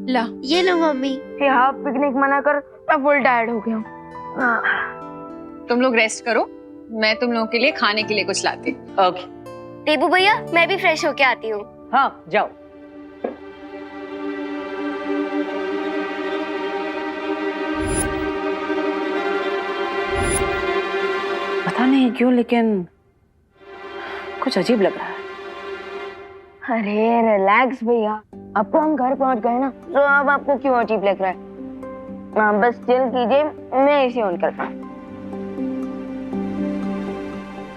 ला ये लो मम्मी। हाँ पिकनिक मना कर, मैं फुल टायर्ड हो गया हूँ। तुम लोग रेस्ट करो, मैं तुम लोगों के लिए खाने के लिए कुछ लाती हूँ। ओके। देबू भैया मैं भी फ्रेश होके आती हूँ। हाँ जाओ। पता नहीं क्यों लेकिन कुछ अजीब लग रहा है। अरे रिलैक्स भैया, अब तो हम घर पहुंच गए ना, तो अब आपको क्यों अजीब लग रहा है? आप बस चिल कीजिए, मैं इसे ऑन करता हूँ।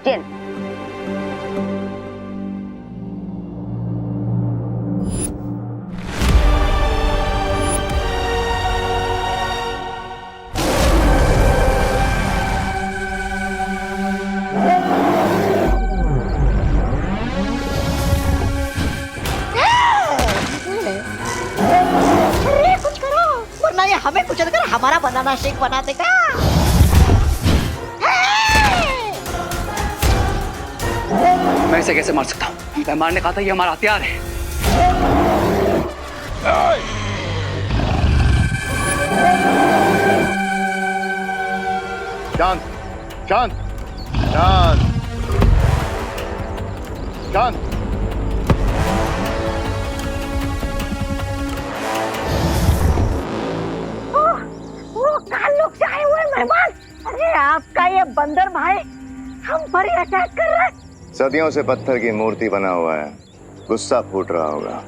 चिल। ये हमें कुछ कर हमारा बनाना शेक बना देगा। मैं इसे कैसे मार सकता हूँ? मैं मारने कहा था, ये हमारा हथियार है। शांत शांत शांत शांत। ताल्लुक से आए हुए मेहमान, अरे आपका ये बंदर भाई हम पर ही अटैक कर रहा है। सदियों से पत्थर की मूर्ति बना हुआ है, गुस्सा फूट रहा होगा।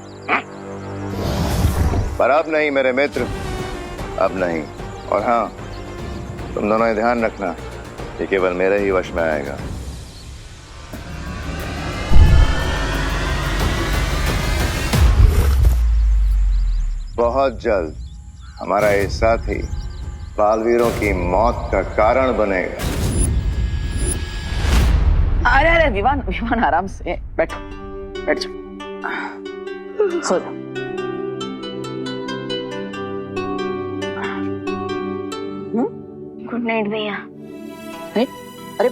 पर अब नहीं मेरे मित्र, अब नहीं। और हाँ, तुम दोनों ध्यान रखना, ये केवल मेरे ही वश में आएगा। बहुत जल्द हमारा ये साथी बालवीरों की मौत का कारण बनेगा। अरे अरे विवान विवान आराम से बैठो, बैठ जाओ, सो जाओ। गुड नाइट भैया। अरे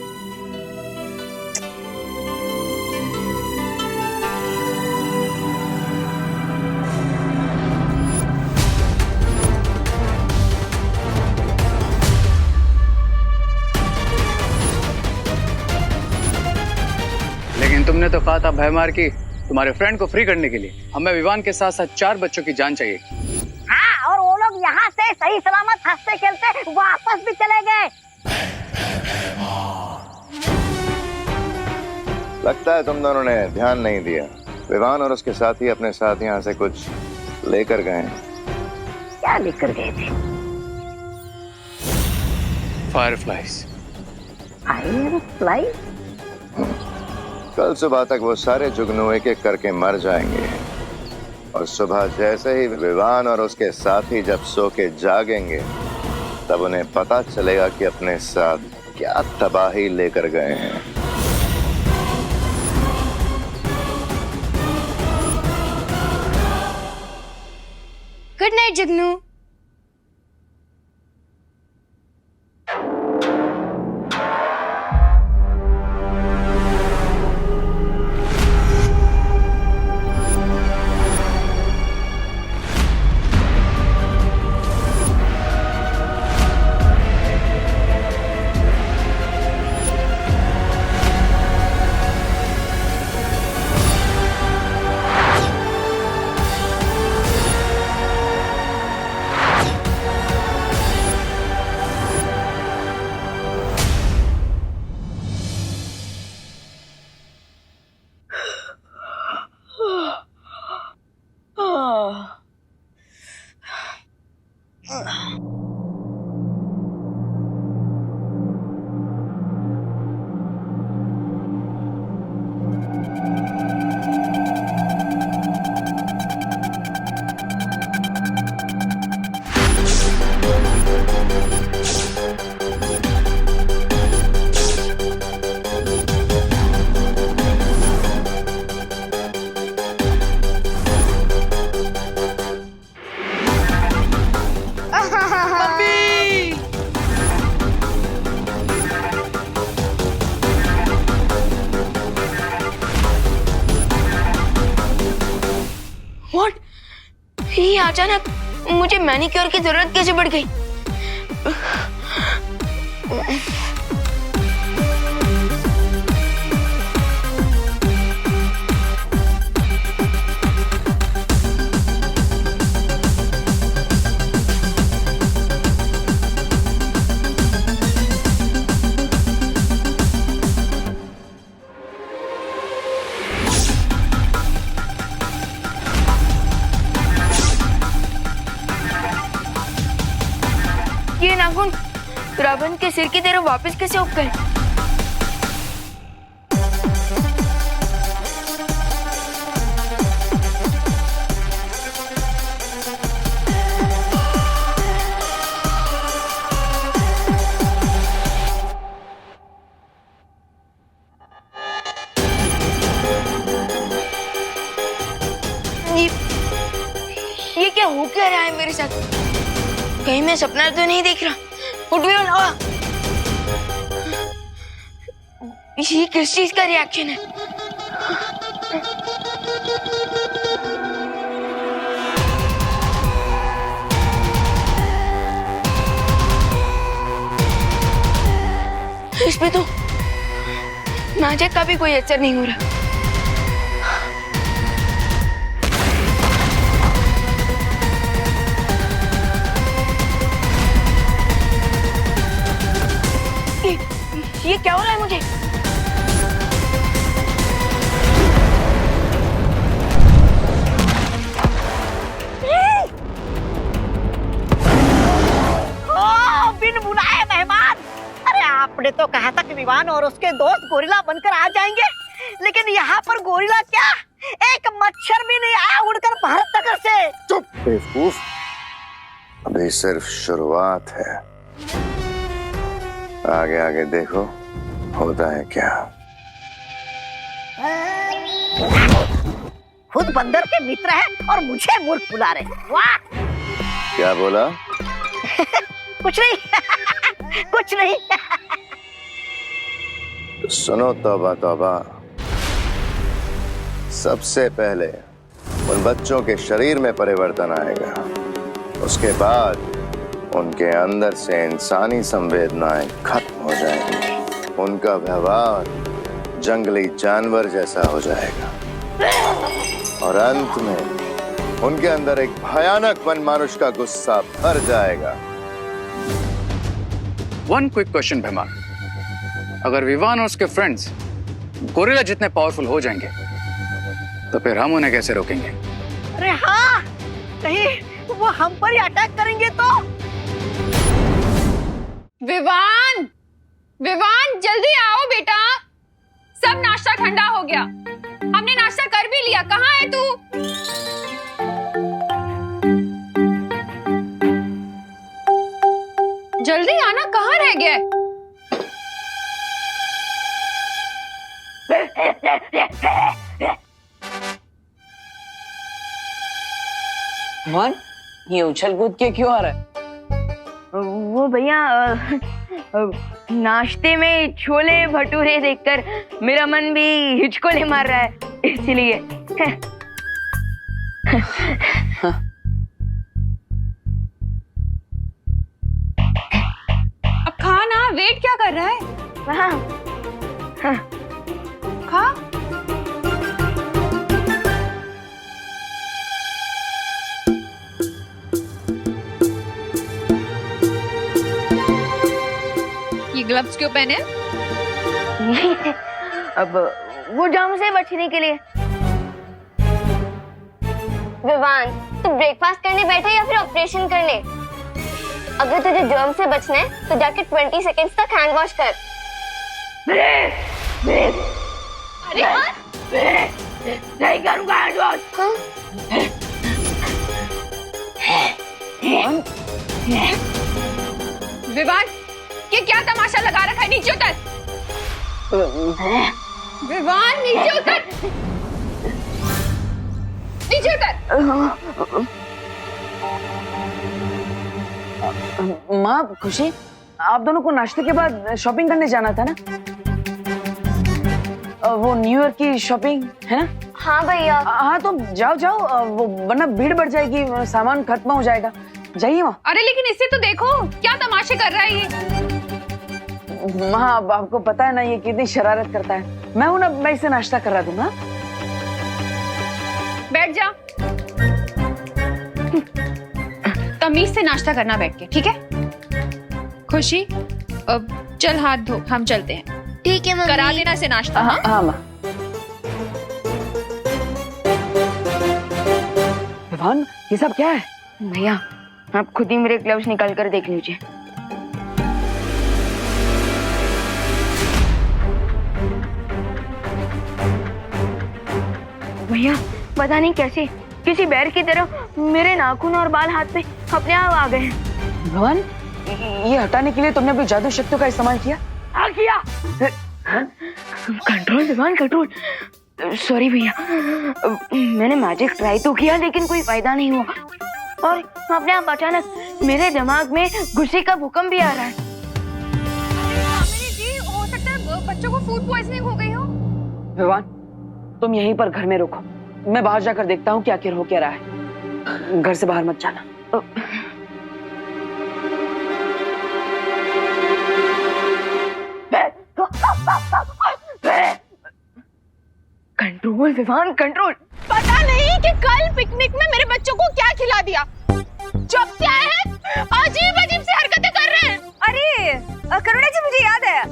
लेकिन तुमने तो कहा था भयमार की तुम्हारे फ्रेंड को फ्री करने के लिए हमें विवान के साथ साथ 4 बच्चों की जान चाहिए। हाँ, और वो लोग यहाँ से सही सलामत हंसते खेलते वापस भी चले गए। लगता है तुम दोनों ने ध्यान नहीं दिया। विवान और उसके साथी अपने साथ यहाँ से कुछ लेकर गए हैं। क्या लेकर गए थे? फायरफ्लाइज। फायरफ्लाई? कल सुबह तक वो सारे जुगनू एक एक करके मर जाएंगे, और सुबह जैसे ही विवान और उसके साथी जब सो के जागेंगे, तब उन्हें पता चलेगा कि अपने साथ क्या तबाही लेकर गए हैं। गुड नाइट जुगनू। ये अचानक मुझे मैनिक्योर की जरूरत कैसे पड़ गई? ये नाखून रावण के सिर की तरह वापस कैसे उग गए? ये क्या हो क्या रहा है मेरे साथ? कहीं मैं सपना तो नहीं देख रहा? उठ भी ना। ये किस चीज का रिएक्शन है? इस पे तो नाजक का भी कोई असर नहीं हो रहा। ये क्या हो रहा है मुझे? बिन बुलाए मेहमान। अरे आपने तो कहा था कि विवान और उसके दोस्त गोरिल्ला बनकर आ जाएंगे, लेकिन यहाँ पर गोरिल्ला क्या, एक मच्छर भी नहीं आया उड़कर भारत नगर से। चुप बेवकूफ, अभी सिर्फ शुरुआत है, आगे आगे देखो होता है क्या। खुद बंदर के मित्र हैं और मुझे मूर्ख बुला रहे। वाह! क्या बोला? कुछ नहीं कुछ नहीं। तो सुनो तौबा तौबा, सबसे पहले उन बच्चों के शरीर में परिवर्तन आएगा, उसके बाद उनके अंदर से इंसानी संवेदनाएं खत्म हो जाएंगी, उनका व्यवहार जंगली जानवर जैसा हो जाएगा और अंत में उनके अंदर एक भयानक मनमानुष का गुस्सा भर जाएगा। वन क्विक क्वेश्चन भैमार, अगर विवान और उसके फ्रेंड्स गोरिल्ला जितने पावरफुल हो जाएंगे तो फिर हम उन्हें कैसे रोकेंगे? अरे हाँ, कहीं वो हम पर ही अटैक करेंगे तो? विवान, विवान जल्दी आओ बेटा, सब नाश्ता ठंडा हो गया। हमने नाश्ता कर भी लिया, कहाँ है तू? जल्दी आना, कहाँ रह गया? मोहन, ये उछल कूद के क्यों आ रहा है? वो भैया नाश्ते में छोले भटूरे देखकर मेरा मन भी हिचकोले मार रहा है, इसलिए। अब खा ना, वेट क्या कर रहा है? हाँ, खा। ये ग्लव्स क्यों पहने? अब वो जर्म से बचने के लिए। विवान, तू ब्रेकफास्ट करने बैठे या फिर ऑपरेशन करने? अगर तुझे जर्म से बचना है तो जाके 20 सेकंड्स तक हैंड वॉश कर। नहीं करूंगा हैंड वॉश। विवान, ये क्या तमाशा लगा रखा है? नीचे उतर। विवान नीचे उतर, नीचे उतर। माँ खुशी, आप दोनों को नाश्ते के बाद शॉपिंग करने जाना था ना? वो न्यू ईयर की शॉपिंग है ना? हाँ भैया। हाँ तो जाओ जाओ, वो वरना भीड़ बढ़ जाएगी, सामान खत्म हो जाएगा। जाइए वहाँ। अरे लेकिन इससे तो देखो क्या तमाशे कर रहा है ये। हाँ अब आपको पता है ना ये कितनी शरारत करता है। मैं हूं ना, मैं इसे नाश्ता करा दूंगा। बैठ जा, तमीज से नाश्ता करना बैठ के, ठीक है? खुशी अब चल हाथ धो, हम चलते हैं। ठीक है मम्मी। करा देना से नाश्ता। हाँ हाँ माँ। विवान ये सब क्या है? भैया आप खुद ही मेरे ग्लव्स निकाल कर देख लीजिए। भैया पता नहीं कैसे किसी बैर की तरह मेरे नाखून और बाल हाथ पे अपने आप आ गए हैं। विवान ये हटाने के लिए तुमने अपनी जादू शक्तियों का इस्तेमाल किया? हाँ किया। Control Vivaan control. सॉरी भैया, मैंने मैजिक ट्राई तो किया लेकिन कोई फायदा नहीं हुआ और अपने आप अचानक मेरे दिमाग में गुस्से का भूकंप भी आ रहा है। जी हो सकता है बच्चों को फूड पॉइजनिंग हो गई हो। विवान तुम यहीं पर घर में रुको, मैं बाहर जाकर देखता हूँ क्या आखिर हो क्या रहा है। घर से बाहर मत जाना। Control Vivaan control. पता नहीं कि कल पिकनिक में मेरे बच्चों को क्या खिला दिया। जब से आए हैं अजीब अजीब सी हरकतें कर रहे हैं। अरे करुणा जी मुझे याद है,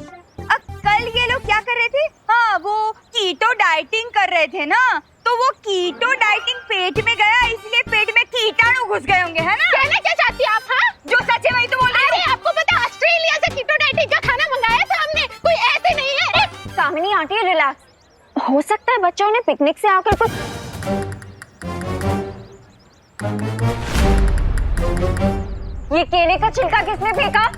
कल ये लोग क्या कर रहे थे? हाँ वो कीटो डाइटिंग कर रहे थे ना, तो वो कीटो डाइटिंग पेट में गया इसलिए पेट में कीटाणु घुस गए होंगे, है ना? कहना क्या चाहती हैं आप? हाँ जो सच है वही तो बोल रही हूँ। अरे आपको पता ऑस्ट्रेलिया से कीटो डाइटिंग का खाना मंगाया था हमने, कोई ऐसे नहीं है। कामिनी आंटी रिलैक्स, हो सकता है बच्चों ने पिकनिक से आकर कुछ। ये केले का छिलका किसने फेंका?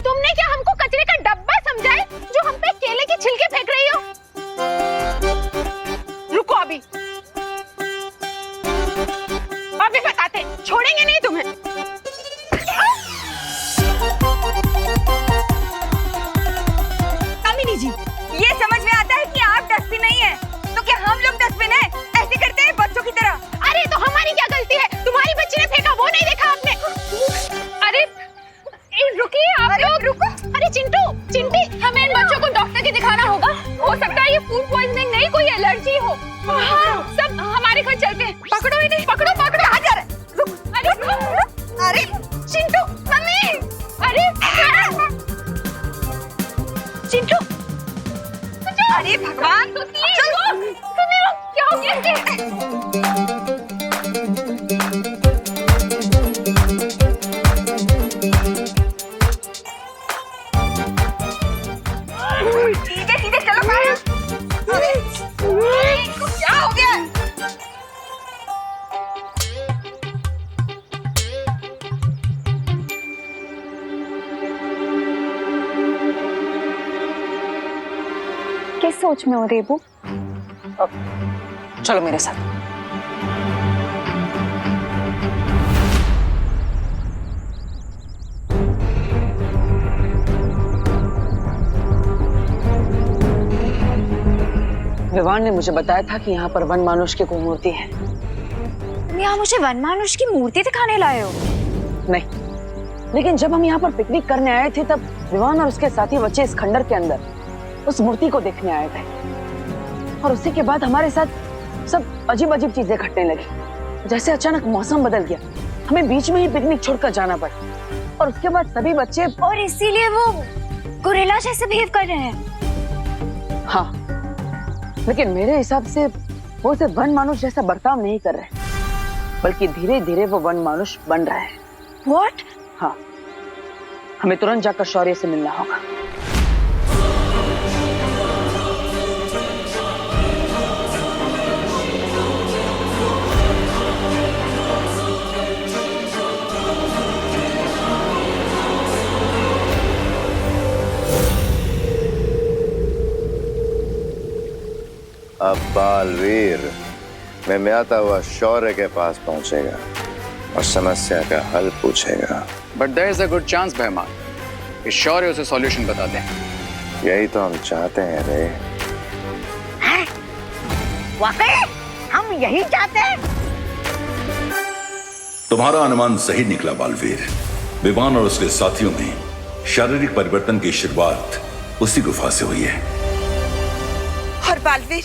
तुमने क्या हमको कचरे का डब्बा समझा है जो हम पे केले के छिलके फेंक रही हो? रुको अभी बताते, छोड़ेंगे नहीं तुम्हें। कामिनी जी ये समझ में आता है कि आप डस्टबिन नहीं है, तो क्या हम लोग डस्टबिन है? ऐसे करते हैं बच्चों की तरह। अरे तो हमारी क्या गलती है? तुम्हारी बच्ची ने फेंका, वो नहीं देखा आपने? अरे रुकिए आप लोग, रुको। अरे चिंटू चिंटी, हमें इन बच्चों को डॉक्टर के दिखाना होगा। हो सकता है ये फूड पॉइजनिंग नहीं, कोई एलर्जी हो। हाँ, सब हमारे घर चलते हैं। पकड़ो इन्हें, पकड़ो पकड़ो। कहाँ जा रहे? रुक, अरे अरे चिंटू, मम्मी, अरे चिंटू, अरे भगवान सुनिए, क्या हो गया इसे? सीधे चलो बाहर। क्या हो गया? किस सोच में हो रेबू? चलो मेरे साथ। विवान ने मुझे बताया था कि यहाँ पर वन मानुष की कोई मूर्ति है। तुम यहाँ मुझे वन मानुष की मूर्ति दिखाने लाए हो? नहीं, लेकिन जब हम यहाँ पर पिकनिक करने आए थे तब विवान और उसके साथी बच्चे इस खंडर के अंदर उस मूर्ति को देखने आए थे और उसी के बाद हमारे साथ सब अजीब अजीब चीजें घटने लगी। जैसे अचानक मौसम बदल गया, हमें बीच में ही पिकनिक छोड़कर जाना पड़ा और उसके बाद सभी बच्चे और इसीलिए वो गोरिल्ला जैसे बिहेव कर रहे हैं। हाँ, लेकिन मेरे हिसाब से वो सिर्फ वन मानुष जैसा बर्ताव नहीं कर रहे, बल्कि धीरे धीरे वो वन मानुष बन रहा है। What? हाँ, हमें तुरंत जाकर शौर्य से मिलना होगा। अब बालवीर में म्याता हुआ शौर्य के पास पहुंचेगा और समस्या का हल पूछेगा। But there is a good chance बहमान कि शौर्य उसे सॉल्यूशन बता दें। यही तो हम चाहते हैं रे। वाकई हम यही चाहते हैं। तुम्हारा अनुमान सही निकला बालवीर। विवान और उसके साथियों में शारीरिक परिवर्तन की शुरुआत उसी गुफा से हुई है। और बालवीर,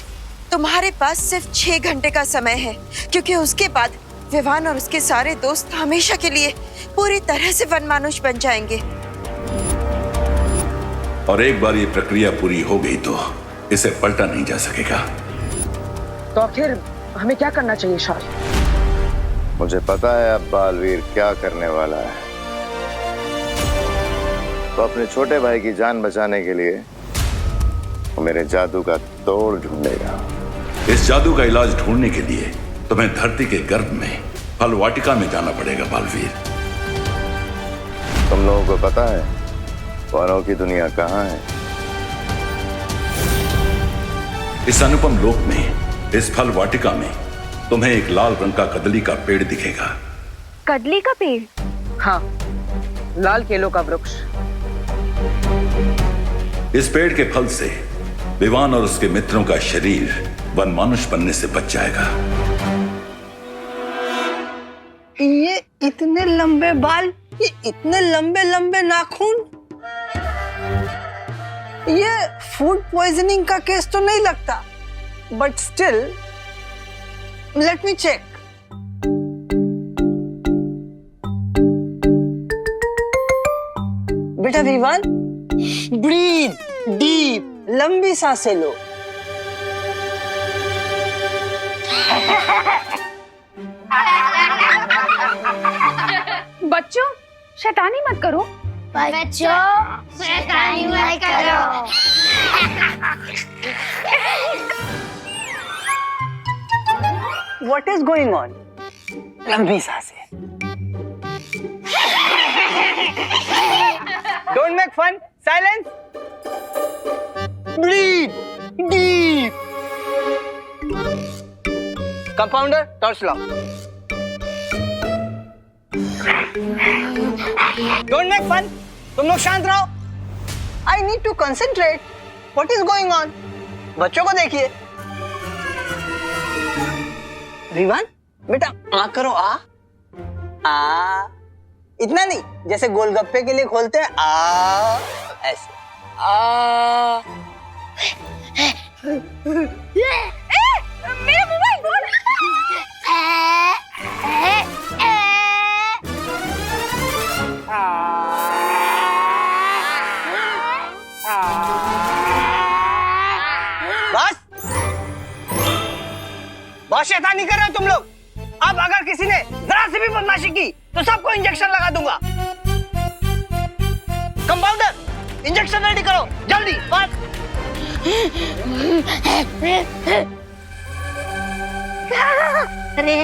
तुम्हारे पास सिर्फ 6 घंटे का समय है, क्योंकि उसके बाद विवान और उसके सारे दोस्त हमेशा के लिए पूरी तरह से वनमानुष बन जाएंगे। और एक बार ये प्रक्रिया पूरी हो गई तो इसे पलटा नहीं जा सकेगा। तो आखिर हमें क्या करना चाहिए शौर्य? मुझे पता है अब बालवीर क्या करने वाला है। तो अपने छोटे भाई की जान बचाने के लिए वो मेरे जादू का तोड़ ढूंढेगा। इस जादू का इलाज ढूंढने के लिए तुम्हें धरती के गर्भ में फल वाटिका में जाना पड़ेगा बालवीर। तुम लोगों को पता है वनों की दुनिया कहाँ है? इस अनुपम लोक में, इस फल वाटिका में तुम्हें एक लाल रंग का कदली का पेड़ दिखेगा। कदली का पेड़? हाँ, लाल केलों का वृक्ष। इस पेड़ के फल से विवान और उसके मित्रों का शरीर वनमानुष बनने से बच जाएगा। ये इतने लंबे बाल, ये इतने लंबे लंबे नाखून, ये फूड पॉइजनिंग का केस तो नहीं लगता, but still let me check. बेटा विवान, ब्रीथ डीप, लंबी सांसें लो। बच्चों, शैतानी मत करो। बच्चों, शैतानी मत करो। What is going on? लंबी सांसें। Don't make fun. Silence. Breathe deep. Compounder, torch लाओ। Don't make fun. तुम लोग शांत रहो। I need to concentrate. What is going on? बच्चों को देखिए। विवान, बेटा आ करो, आ आ। इतना नहीं, जैसे गोलगप्पे के लिए खोलते हैं आ, ऐसे आ। मेरा मोबाइल फोन। बस बहुत शैतानी कर रहे हो तुम लोग। अब अगर किसी ने जरा सी भी बदमाशी की तो सबको इंजेक्शन लगा दूंगा। कंपाउंडर, इंजेक्शन रेडी करो जल्दी। बस अरे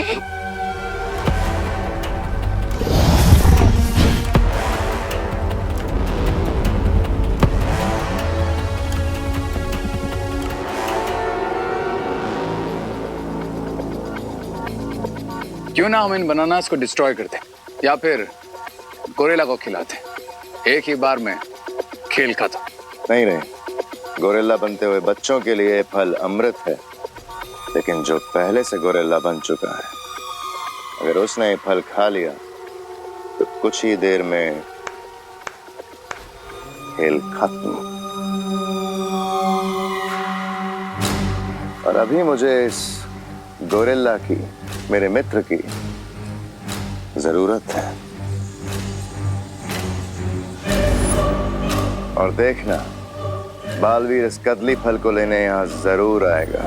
क्यों ना हम इन बनानास को डिस्ट्रॉय करते या फिर गोरिल्ला को खिलाते। एक ही बार में खेल खत्म। नहीं नहीं, गोरिल्ला बनते हुए बच्चों के लिए फल अमृत है, लेकिन जो पहले से गोरिल्ला बन चुका है, अगर उसने ये फल खा लिया तो कुछ ही देर में खेल खत्म। और अभी मुझे इस गोरिल्ला की मेरे मित्र की जरूरत है। और देखना, बालवीर इस कदली फल को लेने यहां जरूर आएगा।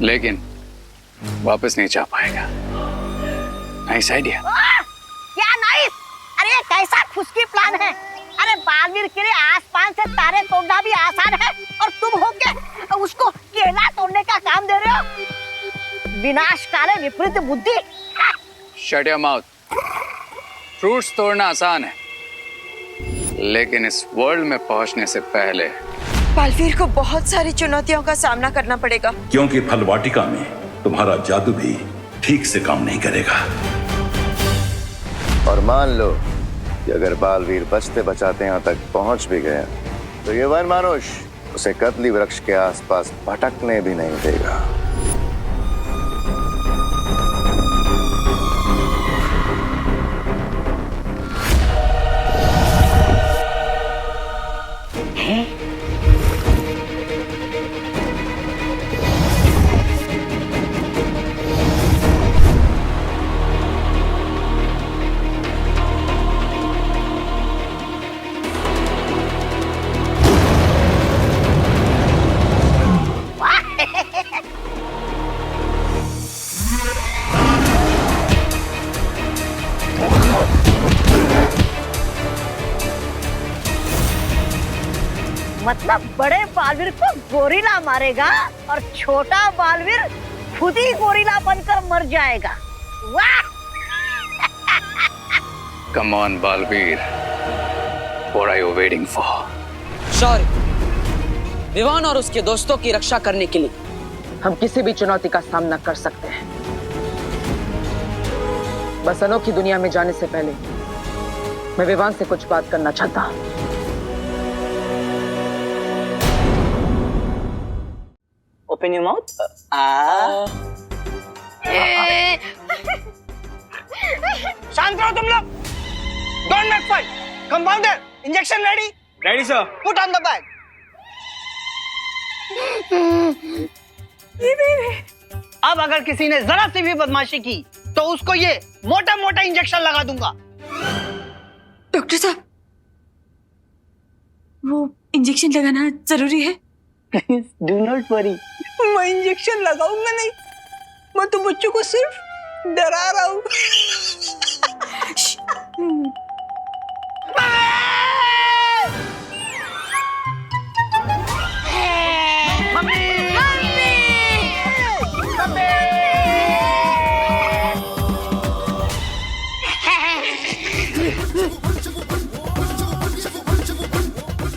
लेकिन वापस नहीं जा पाएगा। Nice idea. क्या नाइस? अरे कैसा खुशकी प्लान है। अरे बालवीर के लिए आसमान से तारे तोड़ना भी आसान है और तुम होके उसको केला तोड़ने का काम दे रहे हो। विनाशकारी विपरीत बुद्धि। Shut your mouth. फ्रूट्स तोड़ना आसान है, लेकिन इस वर्ल्ड में पहुंचने से पहले बालवीर को बहुत सारी चुनौतियों का सामना करना पड़ेगा। क्योंकि फल वाटिका में तुम्हारा जादू भी ठीक से काम नहीं करेगा। और मान लो कि अगर बालवीर बचते बचाते यहां तक पहुंच भी गया तो ये वन मानुष उसे कदली वृक्ष के आसपास भटकने भी नहीं देगा। मतलब बड़े बालवीर को गोरिल्ला मारेगा और छोटा बालवीर खुद ही गोरिल्ला बनकर मर जाएगा। वाह! Come on Baalveer, what are you waiting for? Shaurya, Vivaan और उसके दोस्तों की रक्षा करने के लिए हम किसी भी चुनौती का सामना कर सकते हैं। बस अनोखी दुनिया में जाने से पहले मैं विवान से कुछ बात करना चाहता हूँ। Open your mouth. शांत रहो तुम लोग. Don't make fight. Compounder, injection ready? Ready, sir. Put on the bag. अब अगर किसी ने जरा सी भी बदमाशी की तो उसको ये मोटा मोटा इंजेक्शन लगा दूंगा। डॉक्टर साहब, वो इंजेक्शन लगाना जरूरी है? Please do not worry. मैं इंजेक्शन लगाऊंगा नहीं, मैं तो बच्चों को सिर्फ डरा रहा हूँ।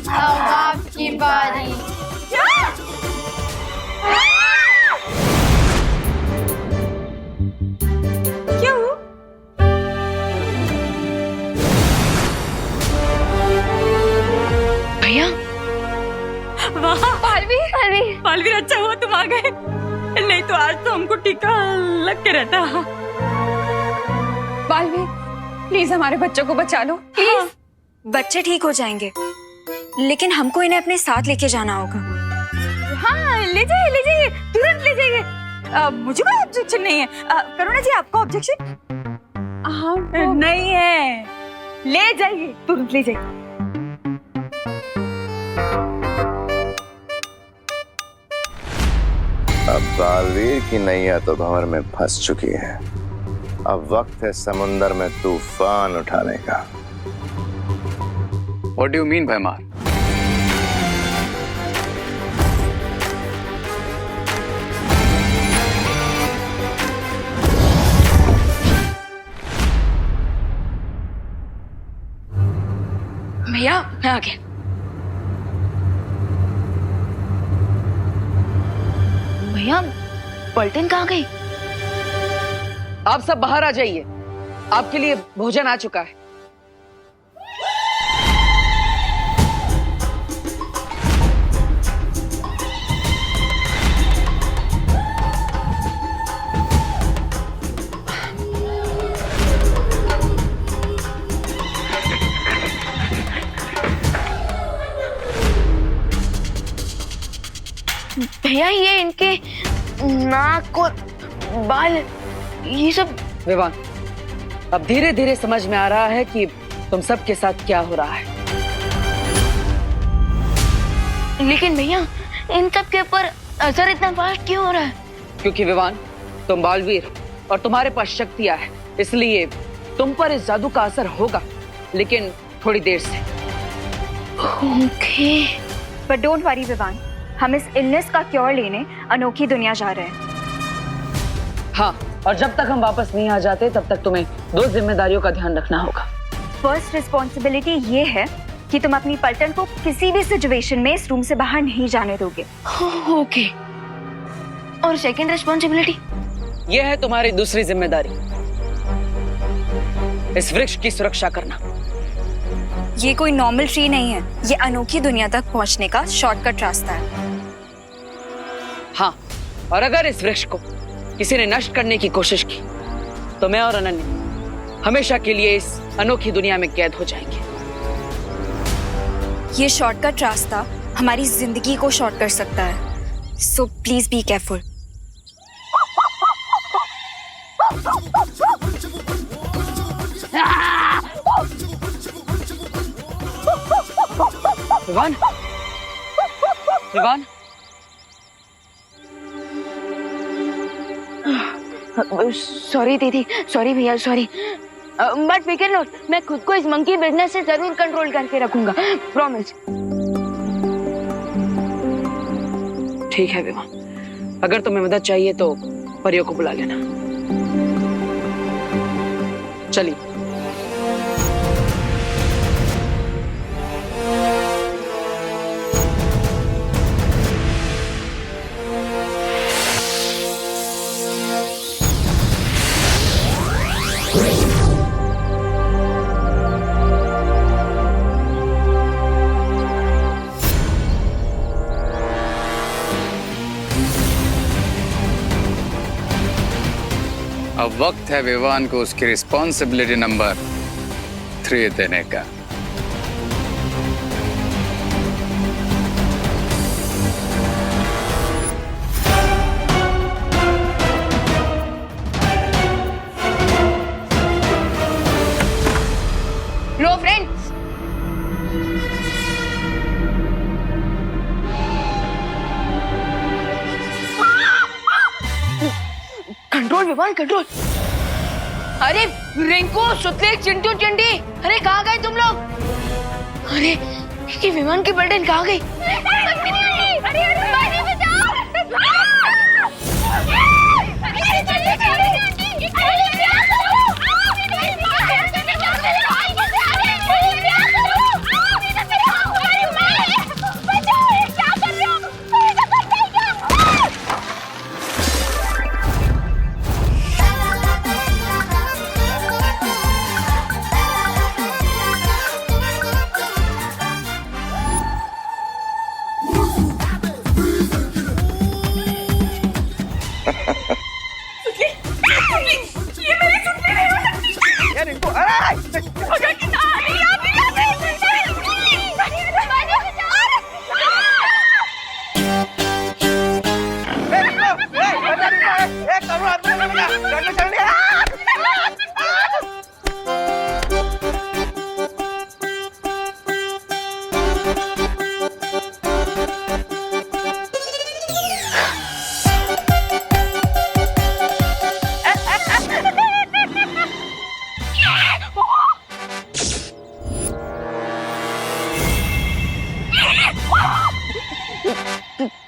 आपकी बारी। बालवीर, अच्छा हुआ तुम आ गए, नहीं तो आज तो हमको टीका लग के रहता। बालवीर, प्लीज हमारे बच्चों को बचा लो, प्लीज। हाँ, बच्चे ठीक हो जाएंगे, लेकिन हमको इन्हें अपने साथ लेके जाना होगा। हाँ, ले जाइए, तुरंत ले जाइए। मुझे कोई ऑब्जेक्शन नहीं है। करुणा जी, आपको ऑब्जेक्शन? हाँ, नहीं है, ले जाइए, तुरंत ले जाइए। अब बालवीर की नैया तो भंवर में फंस चुकी है। अब वक्त है समुंदर में तूफान उठाने का। What do you mean, भैमार? भैया, मैं आ गया। भैया, पलटन कहाँ गई? आप सब बाहर आ जाइए, आपके लिए भोजन आ चुका है। भैया, ये इनके नाक और बाल, ये सब। विवान, अब धीरे धीरे समझ में आ रहा है कि तुम सबके साथ क्या हो रहा है। लेकिन भैया, इन सब के ऊपर असर इतना फास्ट क्यों हो रहा है? क्योंकि विवान, तुम बालवीर और तुम्हारे पास शक्तियां है, इसलिए तुम पर इस जादू का असर होगा, लेकिन थोड़ी देर से। Okay. But don't worry Vivaan, हम इस इलनेस का क्योर लेने अनोखी दुनिया जा रहे हैं। हाँ, और जब तक हम वापस नहीं आ जाते तब तक तुम्हें 2 जिम्मेदारियों का ध्यान रखना होगा। फर्स्ट रिस्पॉन्सिबिलिटी ये है कि तुम अपनी पलटन को किसी भी सिचुएशन में इस रूम से बाहर नहीं जाने दोगे। ओके। और सेकंड रिस्पॉन्सिबिलिटी? यह है तुम्हारी दूसरी जिम्मेदारी, इस वृक्ष की सुरक्षा करना। ये कोई नॉर्मल ट्री नहीं है, ये अनोखी दुनिया तक पहुंचने का शॉर्टकट रास्ता है। हाँ, और अगर इस वृक्ष को किसी ने नष्ट करने की कोशिश की तो मैं और अनन्या हमेशा के लिए इस अनोखी दुनिया में कैद हो जाएंगे। ये शॉर्टकट रास्ता हमारी जिंदगी को शॉर्ट कर सकता है, so please be careful. Vivaan, Vivaan, sorry दीदी, सॉरी भैया, सॉरी। बट फिकर नॉट, मैं खुद को इस मंकी बिजनेस से जरूर कंट्रोल करके रखूंगा, प्रॉमिस। ठीक है विवान, अगर तुम्हें मदद चाहिए तो परियों को बुला लेना। चलिए। अब वक्त है विवान को उसकी रिस्पॉन्सिबिलिटी नंबर 3 देने का। लो फ्रेंड्स, कंट्रोल विवान, कंट्रोल। अरे रिंकू, सुतले, चिंटू, चिंटी, अरे कहाँ गए तुम लोग? अरे ये विमान की पलटन कहाँ गई?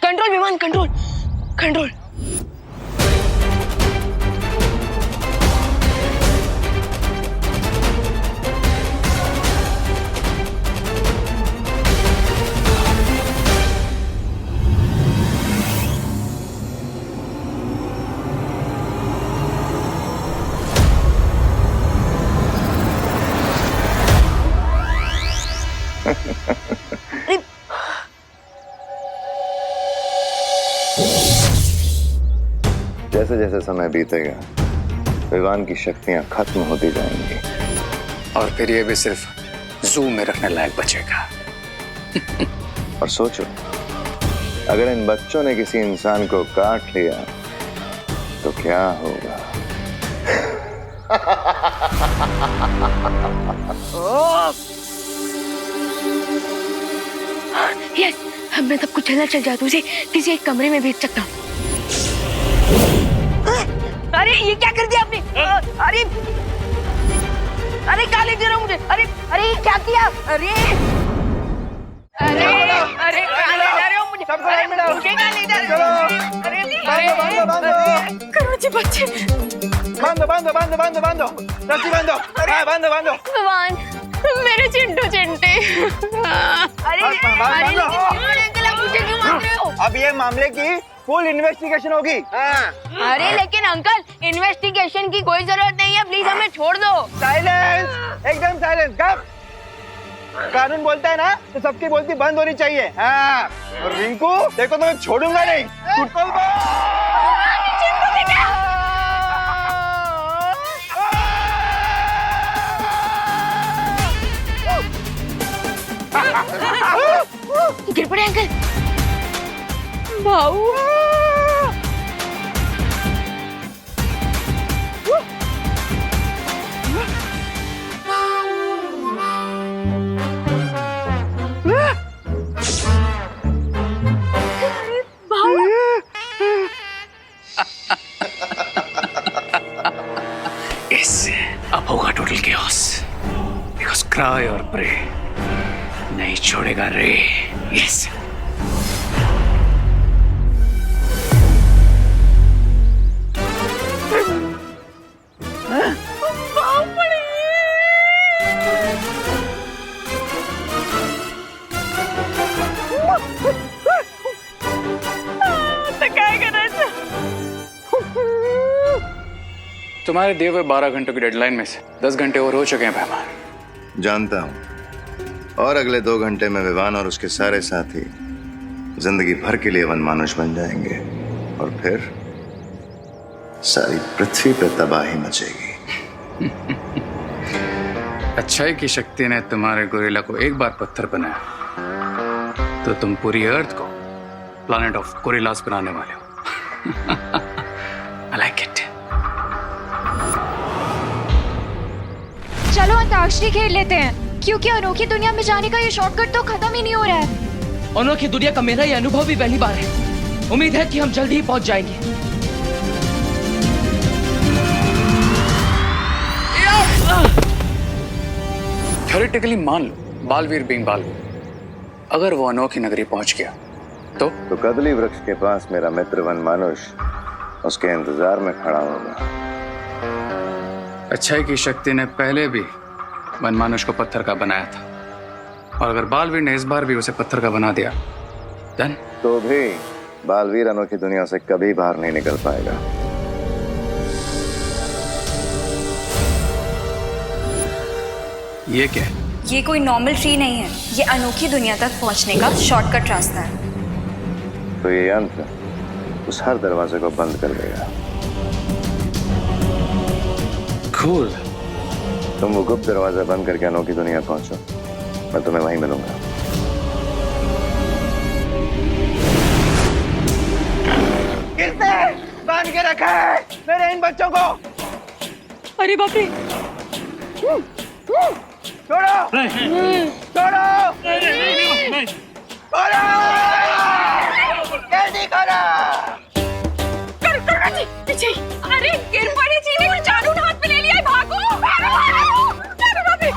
कंट्रोल विमान, कंट्रोल, कंट्रोल। जैसे जैसे समय बीतेगा विवान की शक्तियां खत्म होती जाएंगी और फिर ये भी सिर्फ जू में रखने लायक बचेगा। और सोचो, अगर इन बच्चों ने किसी इंसान को काट लिया तो क्या होगा? यस, अब मैं सब कुछ चल जादू से किसी एक कमरे में भेज सकता हूँ। अरे ये क्या कर दिया आपने? अरे अरे कहाँ ले जा रहे हो मुझे? अरे अरे ये क्या किया? अरे अरे अरे कहाँ ले जा रहे हो मुझे? सबको लाइन में डालो। मुझे कहाँ ले जा रहे हो? अरे बांधो। करो जी बच्चे। बांधो रस्सी बांधो। हाँ, बांधो। भगवान, मेरे चिंटू चिंटे। अरे बांधो। अंकल आप मुझे क्यों मार रहे हो? अब ये मामले की फुल इन्वेस्टिगेशन होगी। अरे लेकिन अंकल इन्वेस्टिगेशन की कोई जरूरत नहीं है, प्लीज हमें छोड़ दो। साइलेंस, एकदम साइलेंस। कब कानून बोलता है ना तो सबकी बोलती बंद होनी चाहिए। हाँ, और रिंकू देखो तो मैं छोड़ूंगा नहीं। गिर पड़े अंकल। भाऊ अब होगा टोटल केओस, बिकॉज़ क्राई और प्रे नहीं छोड़ेगा रे। यस तुम्हारे दिए हुए 12 घंटों की डेडलाइन में से 10 घंटे और हो चुके हैं मेहमान। जानता हूं, और अगले 2 घंटे में विवान और उसके सारे साथी जिंदगी भर के लिए वनमानुष बन जाएंगे और फिर सारी पृथ्वी पर तबाही मचेगी। अच्छाई की शक्ति ने तुम्हारे गोरिल्ला को एक बार पत्थर बनाया तो तुम पूरी अर्थ को प्लैनेट ऑफ गोरिल्लास बनाने वाले हो। I like it. चलो अंताक्षरी खेल लेते हैं, क्योंकि अनोखी दुनिया में जाने का ये शॉर्टकट तो खत्म ही नहीं हो रहा है। अनोखी दुनिया का मेरा ये अनुभव भी पहली बार है। उम्मीद है कि हम जल्दी ही पहुंच जाएंगे। थ्योरेटिकली मान लो बालवीर बीइंग बालवीर, अगर वो अनोखी नगरी पहुंच गया तो कदली वृक्ष के पास मेरा मित्र वनमानुष उसके इंतजार में खड़ा होगा। अच्छाई की शक्ति ने पहले भी वनमानुष को पत्थर का बनाया था, और अगर बालवीर ने इस बार भी उसे पत्थर का बना दिया देन तो भी बालवीर अनोखी दुनिया से कभी बाहर नहीं निकल पाएगा। ये क्या है? ये कोई नॉर्मल ट्री नहीं है, ये अनोखी दुनिया तक पहुंचने का शॉर्टकट रास्ता है। तो ये यंत्र उस हर दरवाजे को बंद कर देगा। कूल। तुम वो गुप्त दरवाजा बंद करके अनोखी दुनिया पहुंचो, मैं तुम्हें वहीं मिलूंगा। किसने बांध के रखा है मेरे इन बच्चों को? अरे बाप रे, छोड़ो, छोड़ो, छोड़ो, जल्दी करो। करो जी, पीछे। अरे गिर पड़ी चीनी को जादू ने हाथ में ले लिया है, भागो। अरे बाप रे।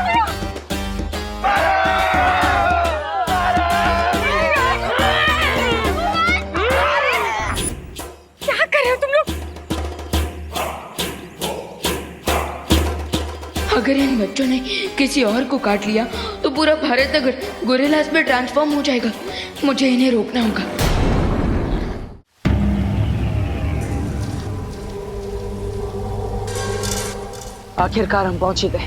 क्या कर रहे हो तुम लोग? अगर इन बच्चों ने किसी और को काट लिया तो पूरा भारत नगर गोरिल्लास में ट्रांसफॉर्म हो जाएगा। मुझे इन्हें रोकना होगा। आखिरकार हम पहुंच ही गए।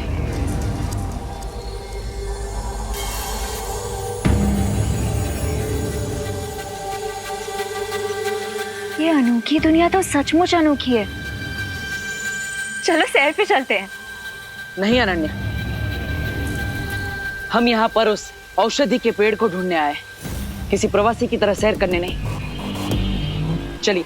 ये अनोखी दुनिया तो सचमुच अनोखी है। चलो सैर पे चलते हैं। नहीं अनन्या, हम यहाँ पर उस औषधि के पेड़ को ढूंढने आए, किसी प्रवासी की तरह सैर करने नहीं। चलिए।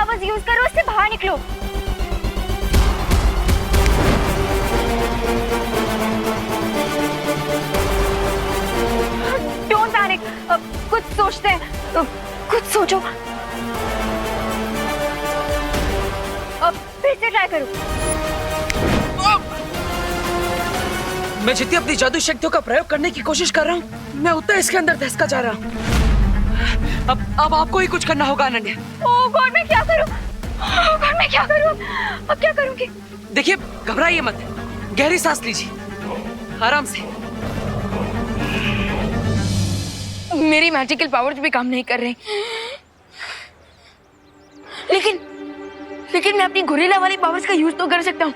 पावर्स यूज करो, उससे बाहर निकलो। डोंट पैनिक, कुछ सोचते हैं, कुछ सोचो। फिर से ट्राई करो। मैं जितनी अपनी जादू शक्तियों का प्रयोग करने की कोशिश कर रहा हूँ, मैं उतना इसके अंदर धंसका जा रहा हूँ। अब आपको ही कुछ करना होगा अनन्या। ओह गॉड, मैं क्या करूं? ओह गॉड, मैं क्या करूं? अब क्या करूंगी? देखिए, घबराइए मत, गहरी सांस लीजिए, आराम से। मेरी मैजिकल पावर्स भी काम नहीं कर रही, लेकिन मैं अपनी गोरिल्ला वाली पावर्स का यूज तो कर सकता हूँ।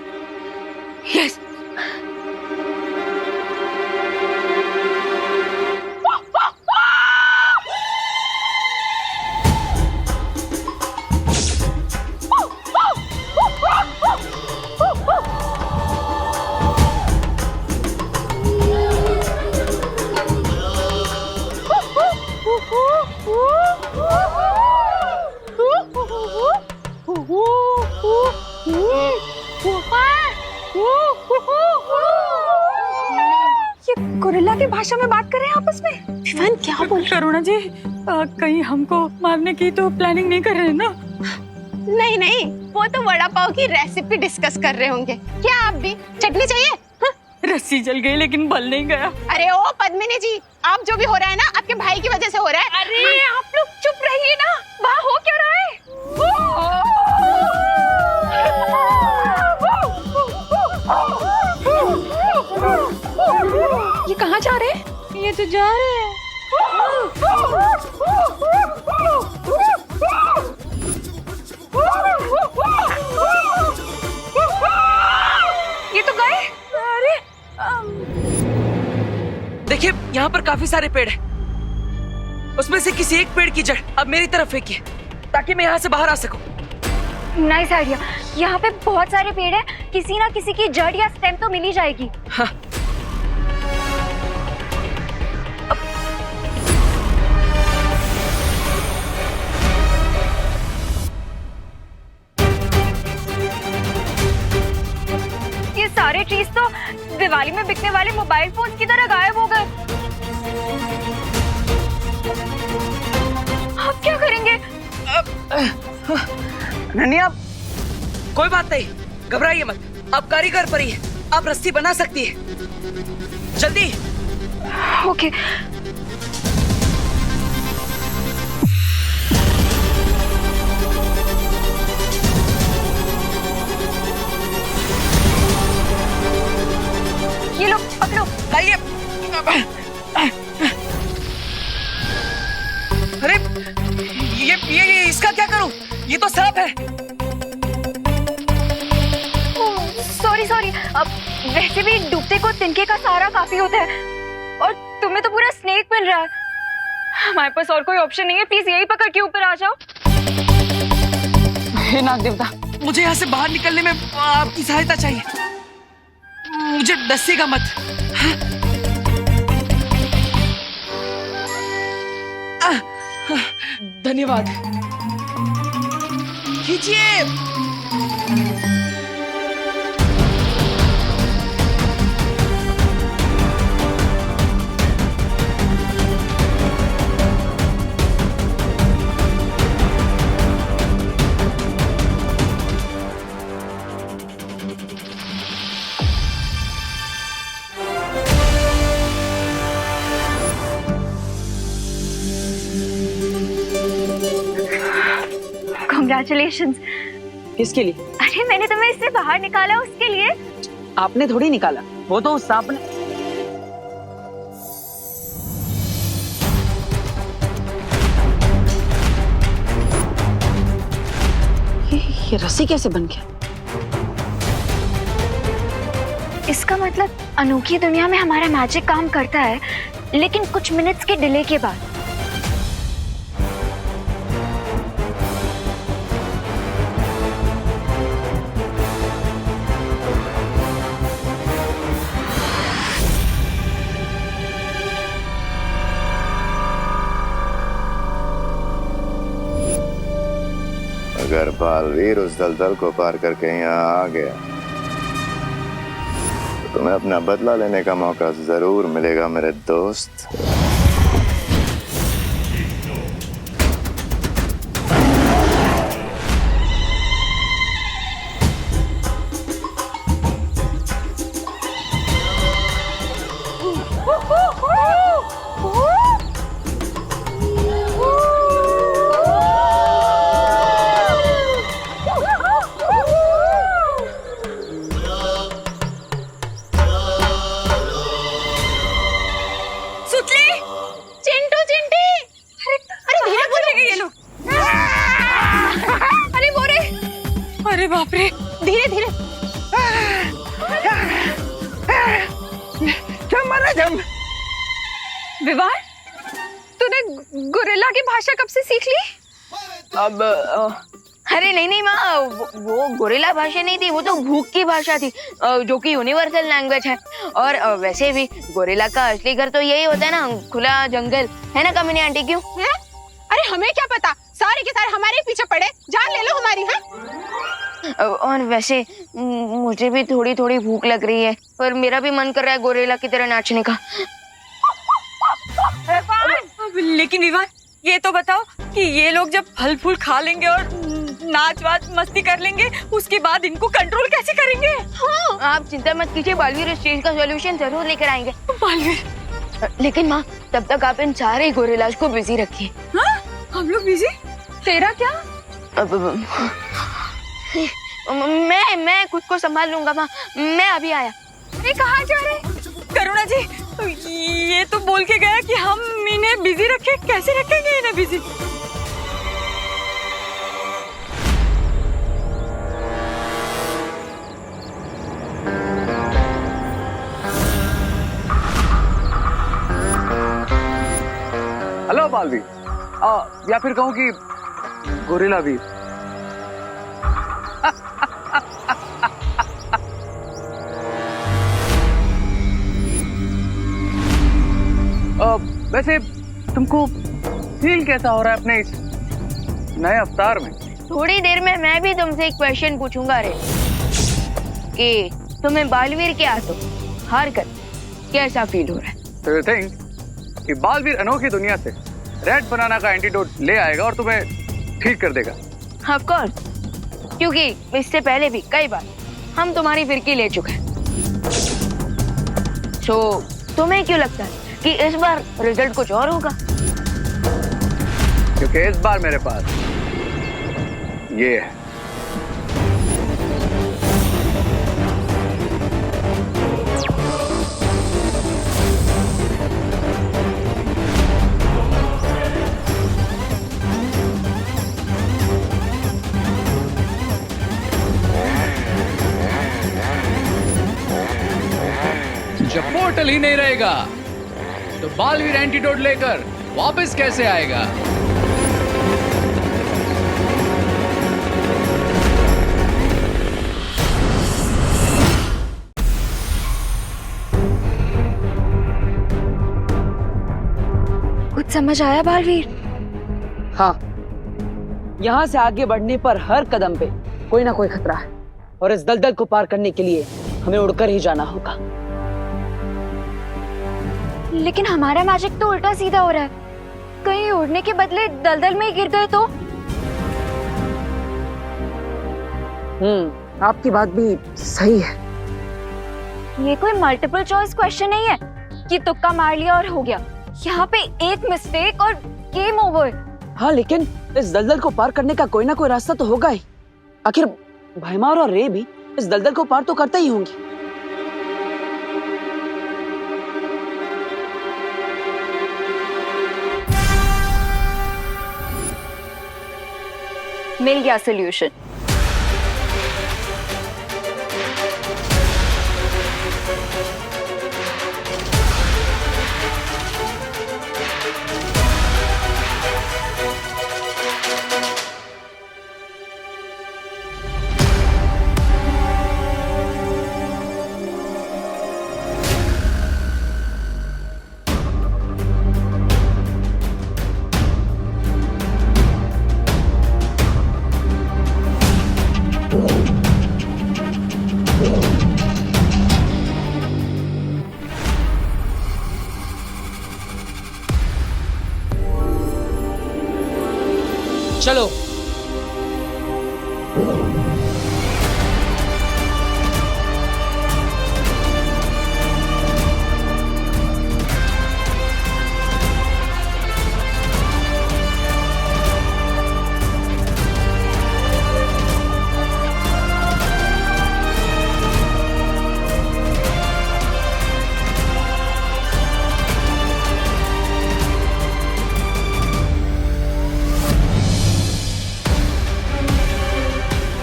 यस। ये गोरिल्ला की भाषा में बात कर रहे हैं आपस में। विवान क्या बोल? करुणा जी, कहीं हमको मारने की तो प्लानिंग नहीं कर रहे हैं ना? नहीं नहीं, वो तो वड़ा पाव की रेसिपी डिस्कस कर रहे होंगे। क्या आप भी चटनी चाहिए? हाँ? रस्सी जल गई लेकिन बल नहीं गया। अरे ओ पद्मिनी जी, आप जो भी हो रहा है ना, आपके भाई की वजह से हो रहा है। अरे आप लोग चुप रहिए ना, वहाँ हो क्या रहा है? ये कहाँ जा रहे हैं? ये तो जा रहे हैं। ये तो गए। अरे देखिए, यहाँ पर काफी सारे पेड़ हैं। उसमें से किसी एक पेड़ की जड़ अब मेरी तरफ फेंकिए, ताकि मैं यहाँ से बाहर आ सकूं। Nice idea. यहाँ पे बहुत सारे पेड़ हैं, किसी ना किसी की जड़ या स्टेम तो मिल ही जाएगी। हाँ। ये सारे ट्रीज तो दिवाली में बिकने वाले मोबाइल फोन की तरह गायब हो गए। आप क्या करेंगे? नन्या, कोई बात नहीं, घबराइए मत। आप कारीगर परी है, आप रस्सी बना सकती है। जल्दी। ओके। ये लो, पकड़ो। लाइए। अरे ये इसका क्या करूं? ये तो सांप है। सॉरी। अब वैसे भी डूबते को तिनके का सहारा काफी होता है, और तुम्हें तो पूरा स्नेक मिल रहा है। हमारे पास और कोई ऑप्शन नहीं है, प्लीज यही पकड़ के ऊपर आ जाओ। हे नाग देवता, मुझे यहाँ से बाहर निकलने में आपकी सहायता चाहिए। मुझे डसेगा मत। धन्यवाद। खींचिए। Congratulations। किसके लिए? अरे मैंने तुम्हें इससे बाहर निकाला, उसके लिए। आपने थोड़ी निकाला, वो तो उस सांप ने। ये रस्सी कैसे बन गया? इसका मतलब अनोखी दुनिया में हमारा मैजिक काम करता है, लेकिन कुछ मिनट्स के डिले के बाद। अगर बालवीर उस दलदल को पार करके यहाँ आ गया तो तुम्हें अपना बदला लेने का मौका जरूर मिलेगा मेरे दोस्त। अरे बाप रे, धीरे धीरे। विवान, तूने गोरिल्ला की भाषा कब से सीख ली? अब अरे नहीं माँ, वो गोरिल्ला भाषा नहीं थी, वो तो भूख की भाषा थी, जो कि यूनिवर्सल लैंग्वेज है। और वैसे भी गोरिल्ला का असली घर तो यही होता है ना, खुला जंगल, है ना कामिनी आंटी? क्यों है? अरे हमें क्या पता, सारे के सारे हमारे पीछे पड़े, जान ले लो हमारी। है और वैसे मुझे भी थोड़ी थोड़ी भूख लग रही है, पर मेरा भी मन कर रहा है गोरिल्ला की तरह नाचने का। लेकिन विवान, ये तो बताओ कि ये लोग जब फल फूल खा लेंगे और नाच वाच मस्ती कर लेंगे, उसके बाद इनको कंट्रोल कैसे करेंगे? हाँ। आप चिंता मत कीजिए, बालवीर इस चीज का सॉल्यूशन जरूर लेकर आएंगे। बालवीर, लेकिन माँ तब तक आप इन सारे गोरिल्लाज को बिजी रखिए। हाँ? हम लोग बिजी? तेरा क्या? मैं खुद को संभाल लूंगा माँ, मैं अभी आया। ये कहाँ जा रहे? करुणा जी, ये तो बोल के गया कि हम इन्हें बिजी रखें, कैसे रखेंगे इन्हें बिजी? हेलो बालवीर, या फिर कहूँ कि गोरिल्ला भी। वैसे तुमको फील कैसा हो रहा है अपने इस नए अवतार में? थोड़ी देर में मैं भी तुमसे एक क्वेश्चन पूछूंगा रे, कि तुम्हें बालवीर के हाथों हार कर कैसा फील हो रहा है? तो यू थिंक कि बालवीर अनोखी दुनिया से रेड बनाना का एंटीडोट ले आएगा और तुम्हें ठीक कर देगा? ऑफ कोर्स, क्योंकि इससे पहले भी कई बार हम तुम्हारी फिरकी ले चुके हैं। तो तुम्हें क्यों लगता है कि इस बार रिजल्ट कुछ और होगा? क्योंकि इस बार मेरे पास ये है। जब पोर्टल ही नहीं रहेगा तो बालवीर एंटीडोट लेकर वापस कैसे आएगा? कुछ समझ आया बालवीर? हाँ, यहाँ से आगे बढ़ने पर हर कदम पे कोई ना कोई खतरा है, और इस दलदल को पार करने के लिए हमें उड़कर ही जाना होगा। लेकिन हमारा मैजिक तो उल्टा सीधा हो रहा है, कहीं उड़ने के बदले दलदल में ही गिर गए तो? आपकी बात भी सही है। ये कोई मल्टीपल चॉइस क्वेश्चन नहीं है कि तुक्का मार लिया और हो गया। यहाँ पे एक मिस्टेक और गेम ओवर। हाँ, लेकिन इस दलदल को पार करने का कोई ना कोई रास्ता तो होगा ही। आखिर भैमार और रे भी इस दलदल को पार तो करते ही होंगे। मिल गया सोल्यूशन। चलो।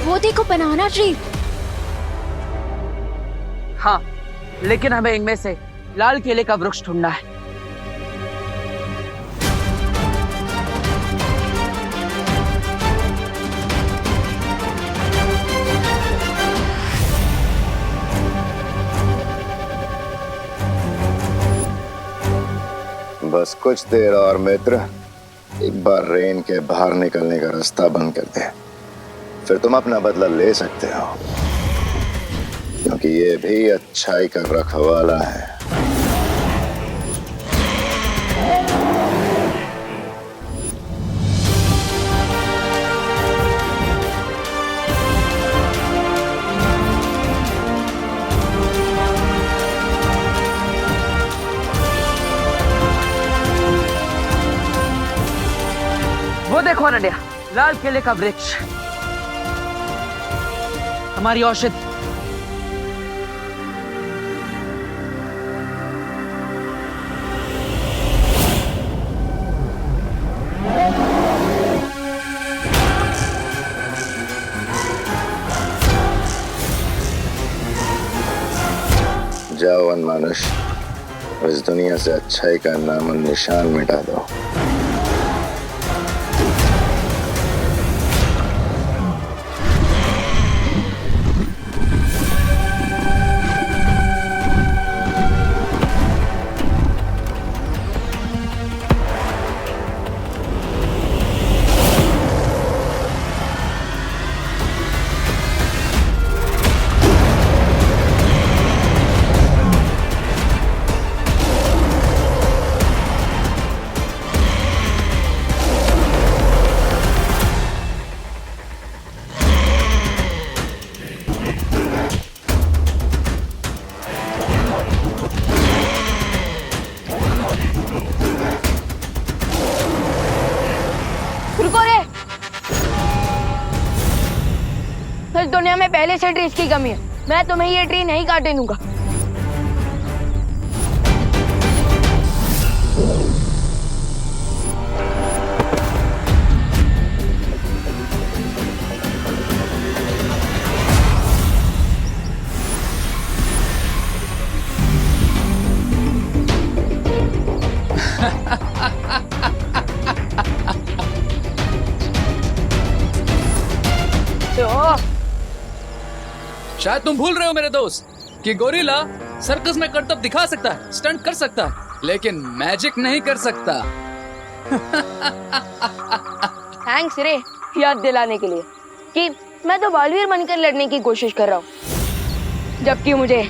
वो देखो बनाना ट्री। हाँ, लेकिन हमें इनमें से लाल केले का वृक्ष ढूंढना है। बस कुछ देर और मित्र, एक बार रेन के बाहर निकलने का रास्ता बंद कर दे, फिर तुम अपना बदला ले सकते हो, क्योंकि ये भी अच्छाई का रखवाला है। वो देखो अनन्या, लाल केले का वृक्ष, हमारी औषधि। जाओ वनमानुष, इस दुनिया से अच्छाई का नाम और निशान मिटा दो। रुको रे, इस दुनिया में पहले से ट्रीज की कमी है। मैं तुम्हें ये ट्री नहीं काटने दूंगा। शायद तुम भूल रहे हो मेरे दोस्त कि गोरिल्ला सर्कस में करतब दिखा सकता है, स्टंट कर सकता है, लेकिन मैजिक नहीं कर सकता। थैंक्स रे याद दिलाने के लिए कि मैं तो बालवीर बनकर लड़ने की कोशिश कर रहा हूँ, जबकि मुझे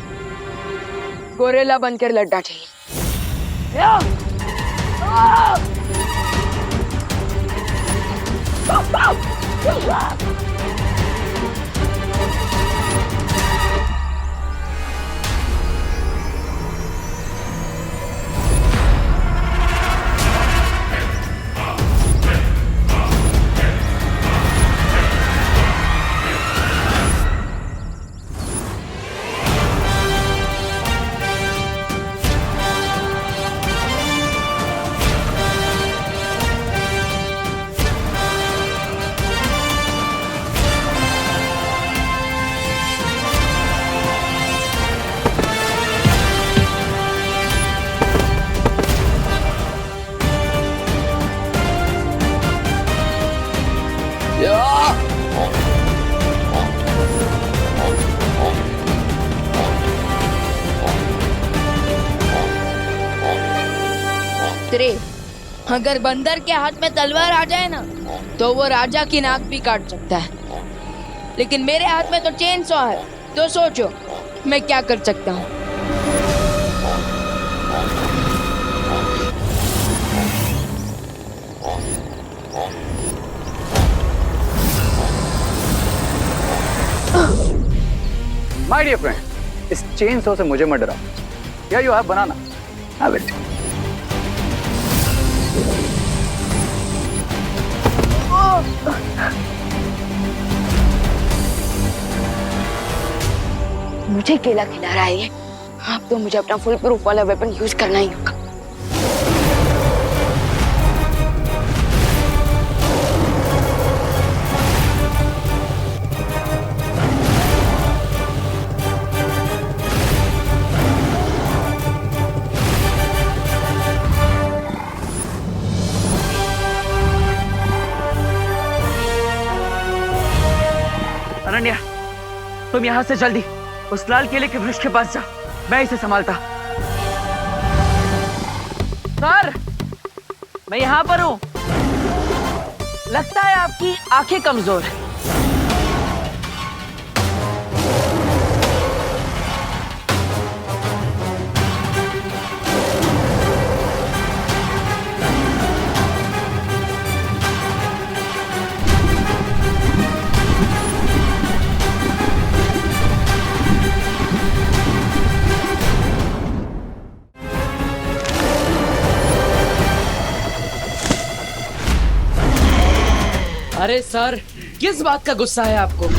गोरिल्ला बनकर लड़ना चाहिए। तेरे अगर बंदर के हाथ में तलवार आ जाए ना तो वो राजा की नाक भी काट सकता है, लेकिन मेरे हाथ में तो चेन सॉ है, तो सोचो मैं क्या कर सकता हूँ। माय डियर फ्रेंड, इस चेन सो से मुझे मत डराओ। या you have banana, have it. मुझे केला खिला रहा है ये। अब तो मुझे अपना फुल प्रूफ वाला वेपन यूज करना ही होगा। अनन्या, तुम यहाँ से जल्दी उस लाल केले के वृक्ष के पास जा, मैं इसे संभालता। सर, मैं यहाँ पर हूँ। लगता है आपकी आंखें कमजोर है। अरे सर, किस बात का गुस्सा है आपको?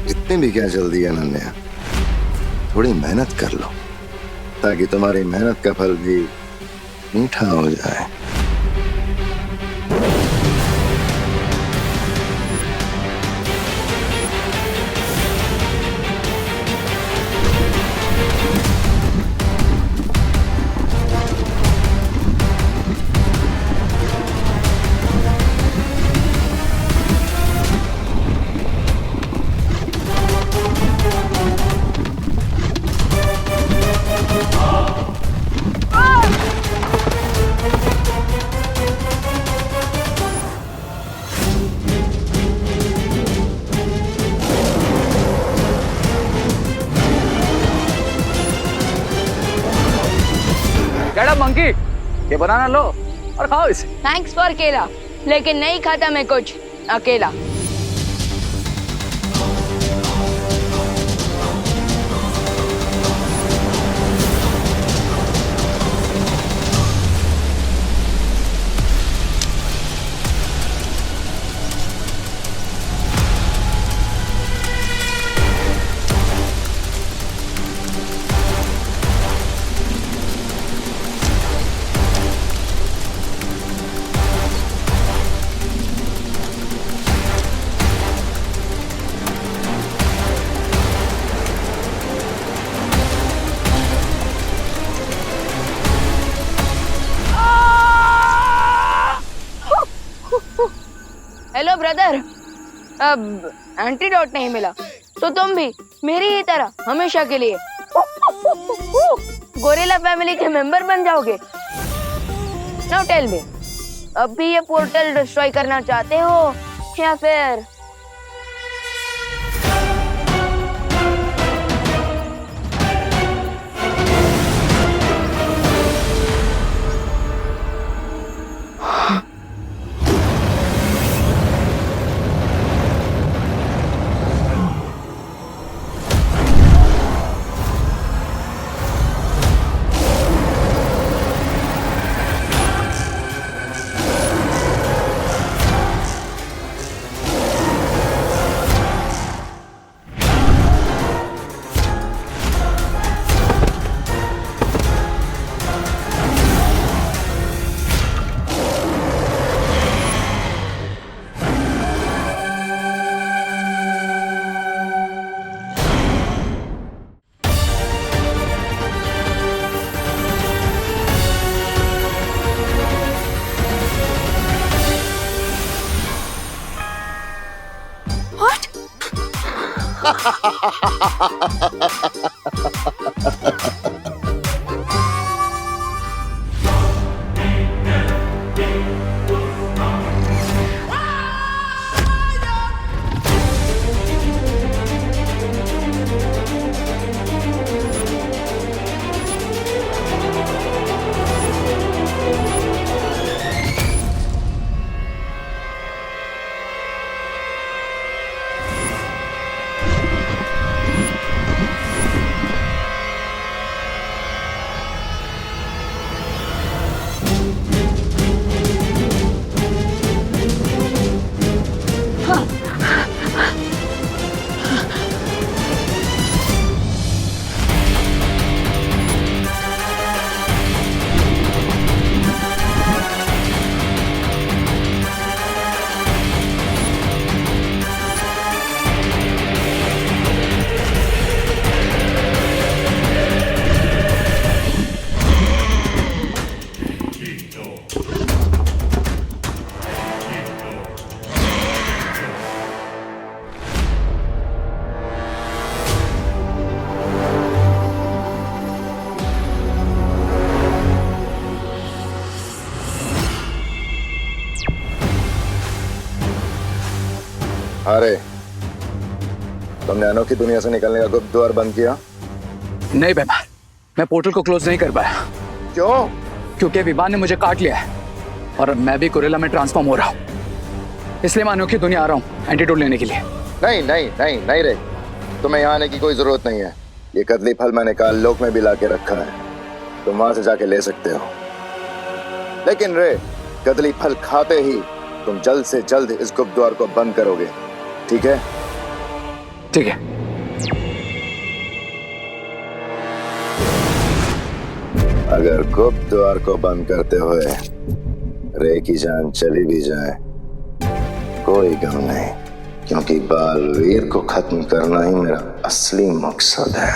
इतनी भी क्या जल्दी है अनन्या, थोड़ी मेहनत कर लो ताकि तुम्हारी मेहनत का फल भी मीठा हो जाए। मंकी, ये बनाना लो और खाओ इसे। थैंक्स फॉर केला, लेकिन नहीं खाता मैं कुछ अकेला। हेलो ब्रदर, अब एंटीडोट नहीं मिला तो तुम भी मेरी ही तरह हमेशा के लिए गोरिल्ला फैमिली के मेंबर बन जाओगे। नाउ टेल मी, अब भी ये पोर्टल डिस्ट्रॉय करना चाहते हो या फिर अरे तुमने अनोखी दुनिया से निकलने का गुप्त द्वार बंद किया? नहीं बेमान, मैं पोर्टल को क्लोज नहीं कर पाया। क्यों? क्योंकि विवान ने मुझे काट लिया है और मैं भी गोरिल्ला में ट्रांसफॉर्म हो रहा हूँ। इसलिए मैं अनोखी दुनिया आ रहा हूँ एंटीडोट लेने के लिए। नहीं नहीं नहीं नहीं रे, तुम्हें यहाँ आने की कोई जरूरत नहीं है। ये कदली फल मैंने काल लोक में भी ला के रखा है, तुम वहां से जाके ले सकते हो। लेकिन रे, कदली फल खाते ही तुम जल्द से जल्द इस गुप्त द्वार को बंद करोगे, ठीक है? ठीक है। अगर गुप्त द्वार को बंद करते हुए रे की जान चली भी जाए कोई गम नहीं, क्योंकि बालवीर को खत्म करना ही मेरा असली मकसद है।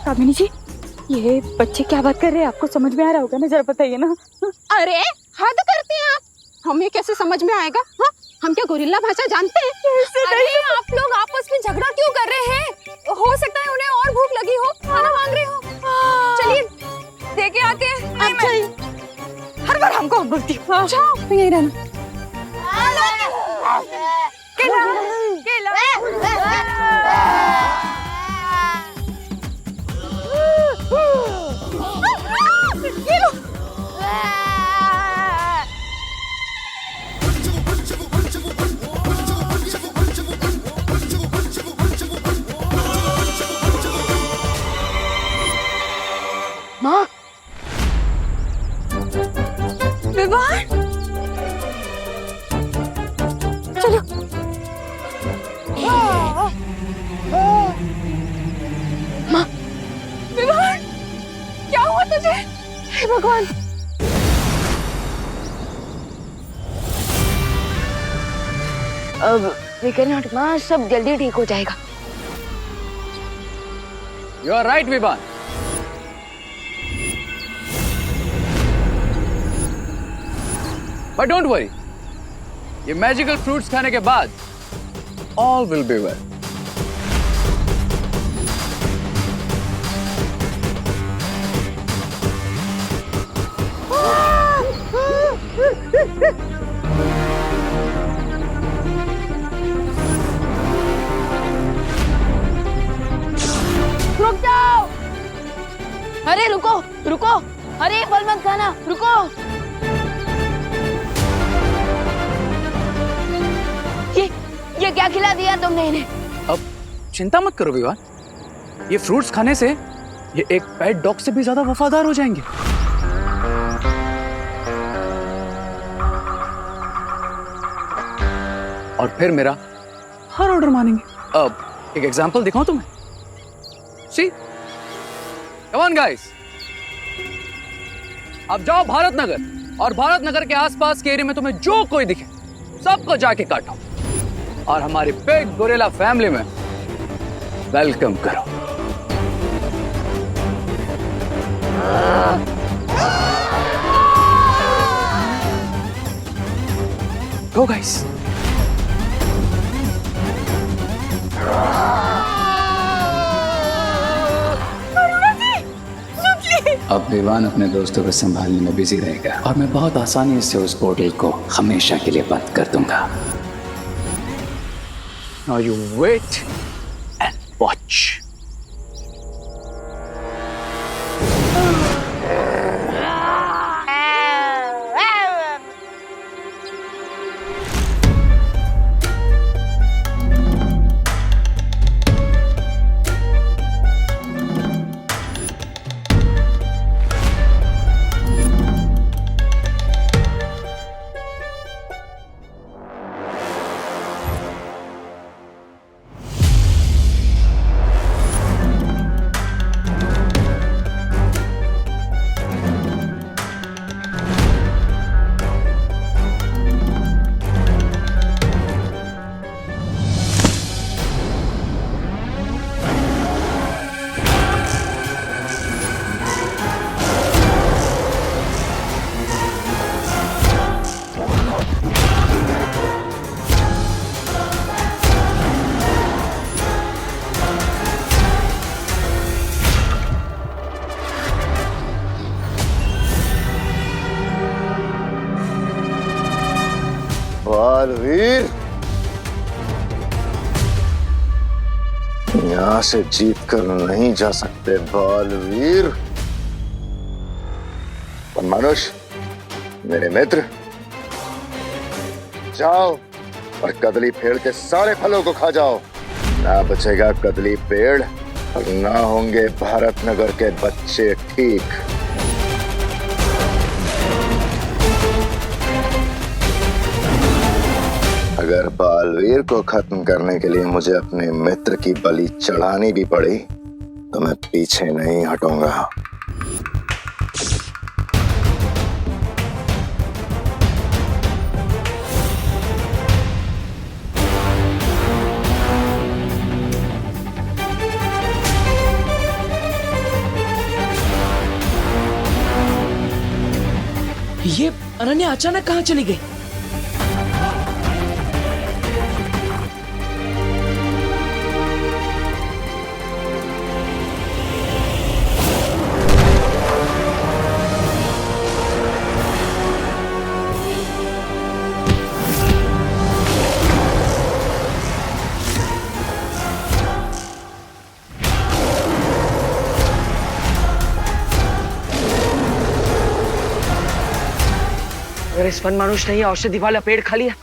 कामिनी जी, ये बच्चे क्या बात कर रहे हैं? आपको समझ में आ रहा होगा ना, जरा बताइए ना। अरे हद करते हैं आप, हमें कैसे समझ में आएगा? हाँ, हम क्या गोरिल्ला भाषा जानते हैं? अरे आप लोग आपस में झगड़ा क्यों कर रहे हैं? हो सकता है उन्हें और भूख लगी हो, खाना मांग रहे हो। चलिए देके आते हैं। आप जाइए, हर बार हमको बोलती हो। जाओ, यही रहना। माँ, विवान, चलो। माँ, विवान, क्या हुआ तुझे? हे भगवान। अब फिकर नॉट माँ, सब जल्दी ठीक हो जाएगा। You are right Vivaan. But don't worry, ये मैजिकल फ्रूट्स खाने के बाद ऑल विल बी वेल। रुक जाओ! अरे रुको रुको, अरे फल मत खाना, रुको। ये क्या खिला दिया तुमने इन्हें? अब चिंता मत करो विवान, ये फ्रूट्स खाने से ये एक पेट डॉग से भी ज्यादा वफादार हो जाएंगे। और फिर मेरा हर ऑर्डर मानेंगे। अब एक एग्जांपल दिखाऊं तुम्हें? सी, कम ऑन गाइस, अब जाओ भारत नगर और भारत नगर के आसपास के एरिया में तुम्हें जो कोई दिखे सबको जाके काटो और हमारी बिग गोरिल्ला फैमिली में वेलकम करो। Go guys. अब विवान अपने दोस्तों को संभालने में बिजी रहेगा और मैं बहुत आसानी से उस पोर्टल को हमेशा के लिए बंद कर दूंगा। Now you wait and watch. Baalveer, यहाँ से जीत कर नहीं जा सकते बालवीर। मनुष्य, मेरे मित्र, जाओ और कदली पेड़ के सारे फलों को खा जाओ। ना बचेगा कदली पेड़ और ना होंगे भारत नगर के बच्चे ठीक। अगर बालवीर को खत्म करने के लिए मुझे अपने मित्र की बलि चढ़ानी भी पड़ी तो मैं पीछे नहीं हटूंगा। ये अनन्या अचानक कहाँ चली गई? अगर इस वन मानुष ने ये औषधि वाला पेड़ खा लिया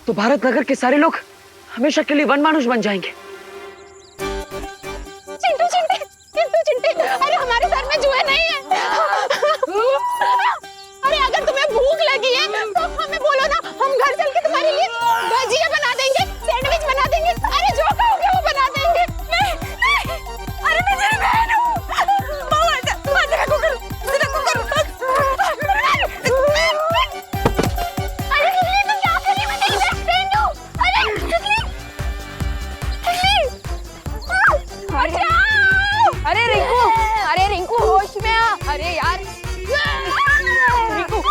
तो भारत नगर के सारे लोग हमेशा के लिए वन मानुष बन जाएंगे। चिंटू चिंटी, चिंटू चिंटी, अरे हमारे सर में जुए नहीं है। अरे अगर तुम्हें भूख लगी है तो हमें बोलो ना, हम घर चल के तुम्हारे लिए भजिया बना देंगे, सैंडविच बना देंगे। अरे जो कहोगे वो बना देंगे। नहीं, नहीं, अरे मैं तेरी बहन हूँ। अरे रिंकू, अरे रिंकू होश में आ। अरे यार Rinku,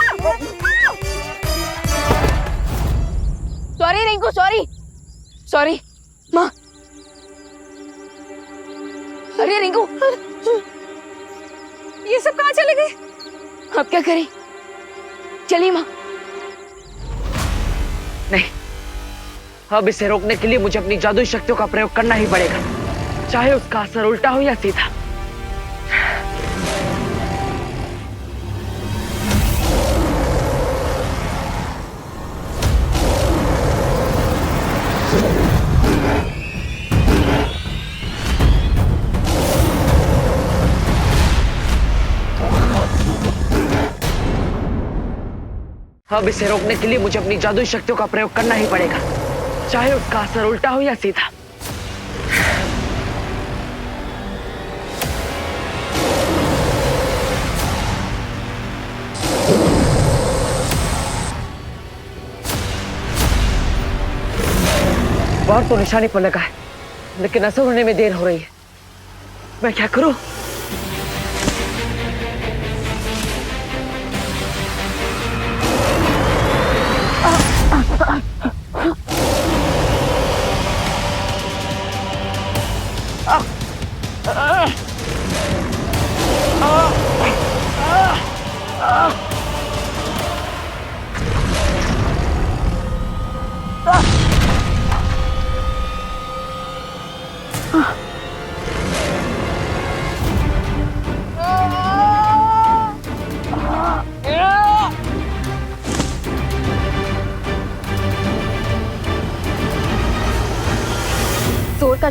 sorry Rinku, sorry sorry माँ। अरे रिंकू, ये सब कहाँ चले गए? अब क्या करें? चलिए माँ। नहीं, अब इसे रोकने के लिए मुझे अपनी जादुई शक्तियों का प्रयोग करना ही पड़ेगा, चाहे उसका असर उल्टा हो या सीधा। अब इसे रोकने के लिए मुझे अपनी जादुई शक्तियों का प्रयोग करना ही पड़ेगा, चाहे उसका असर उल्टा हो या सीधा। बार तो निशाने पर लगा है, लेकिन असर होने में देर हो रही है। मैं क्या करूं?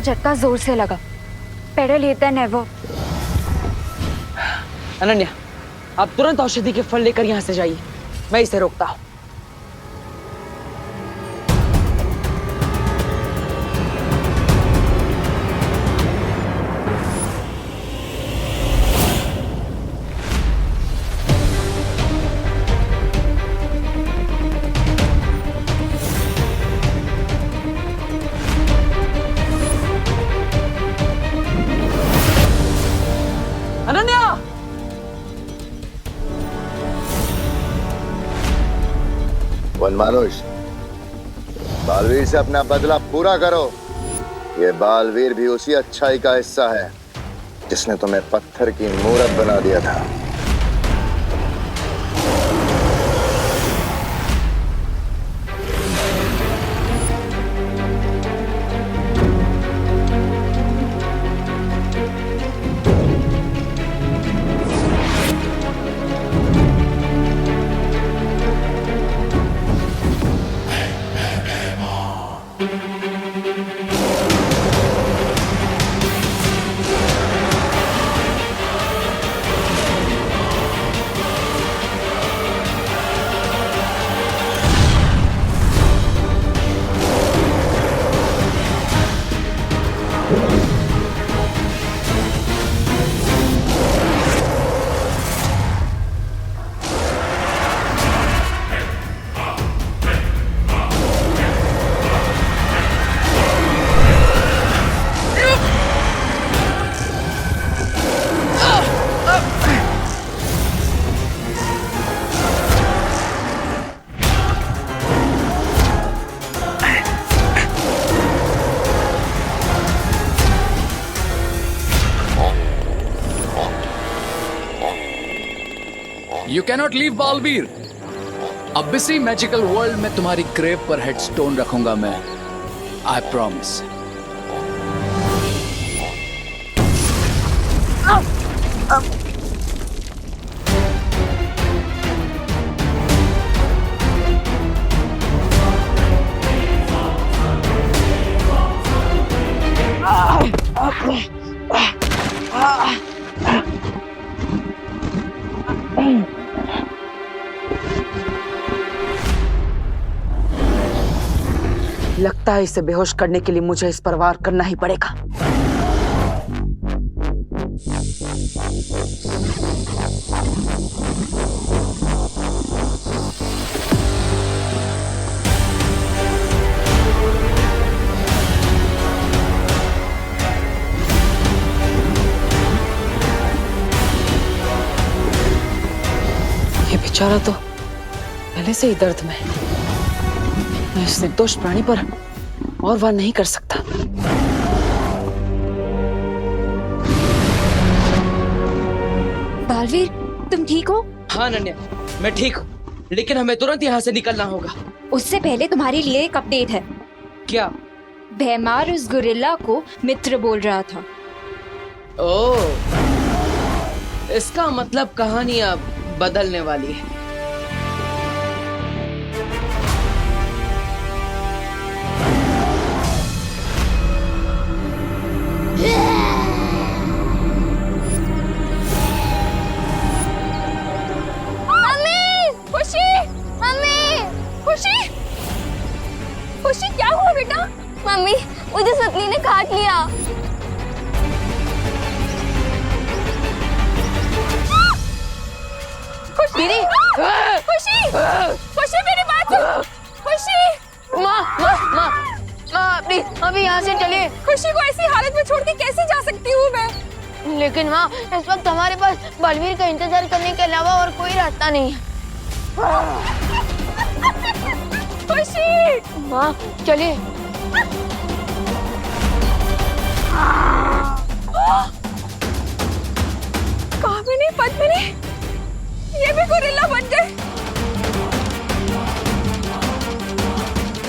का झटका जोर से लगा। Pedal hit never. अनन्या, आप तुरंत औषधि के फल लेकर यहाँ से जाइए, मैं इसे रोकता हूँ। अनन्या! वनमानुष, बालवीर से अपना बदला पूरा करो। ये बालवीर भी उसी अच्छाई का हिस्सा है जिसने तुम्हें पत्थर की मूरत बना दिया था। You cannot leave, Baalveer. अब इसी मैजिकल वर्ल्ड में तुम्हारी ग्रेव पर हेडस्टोन रखूंगा मैं। I promise। लगता है इसे बेहोश करने के लिए मुझे इस पर वार करना ही पड़ेगा। ये बेचारा तो पहले से ही दर्द में है। मैं इस निर्दोष प्राणी पर और वार नहीं कर सकता। बालवीर, तुम ठीक हो? हाँ अनन्या, मैं ठीक हूँ, लेकिन हमें तुरंत यहाँ से निकलना होगा। उससे पहले तुम्हारे लिए एक अपडेट है। क्या? भैमार उस गोरिल्ला को मित्र बोल रहा था। ओह, इसका मतलब कहानी अब बदलने वाली है। खुशी, क्या हुआ बेटा? मम्मी, मुझे सतली ने काट लिया। खुशी, खुशी, खुशी मेरी बात सुन। खुशी, माँ, प्लीज अभी यहाँ से चलिए। खुशी को ऐसी हालत में छोड़ के कैसे जा सकती हूँ मैं? लेकिन माँ, इस वक्त हमारे पास बलवीर का इंतजार करने के अलावा और कोई रास्ता नहीं है। खुशी, माँ चलिए। कामिनी, पद्मिनी, ये भी गोरिल्ला बन गए।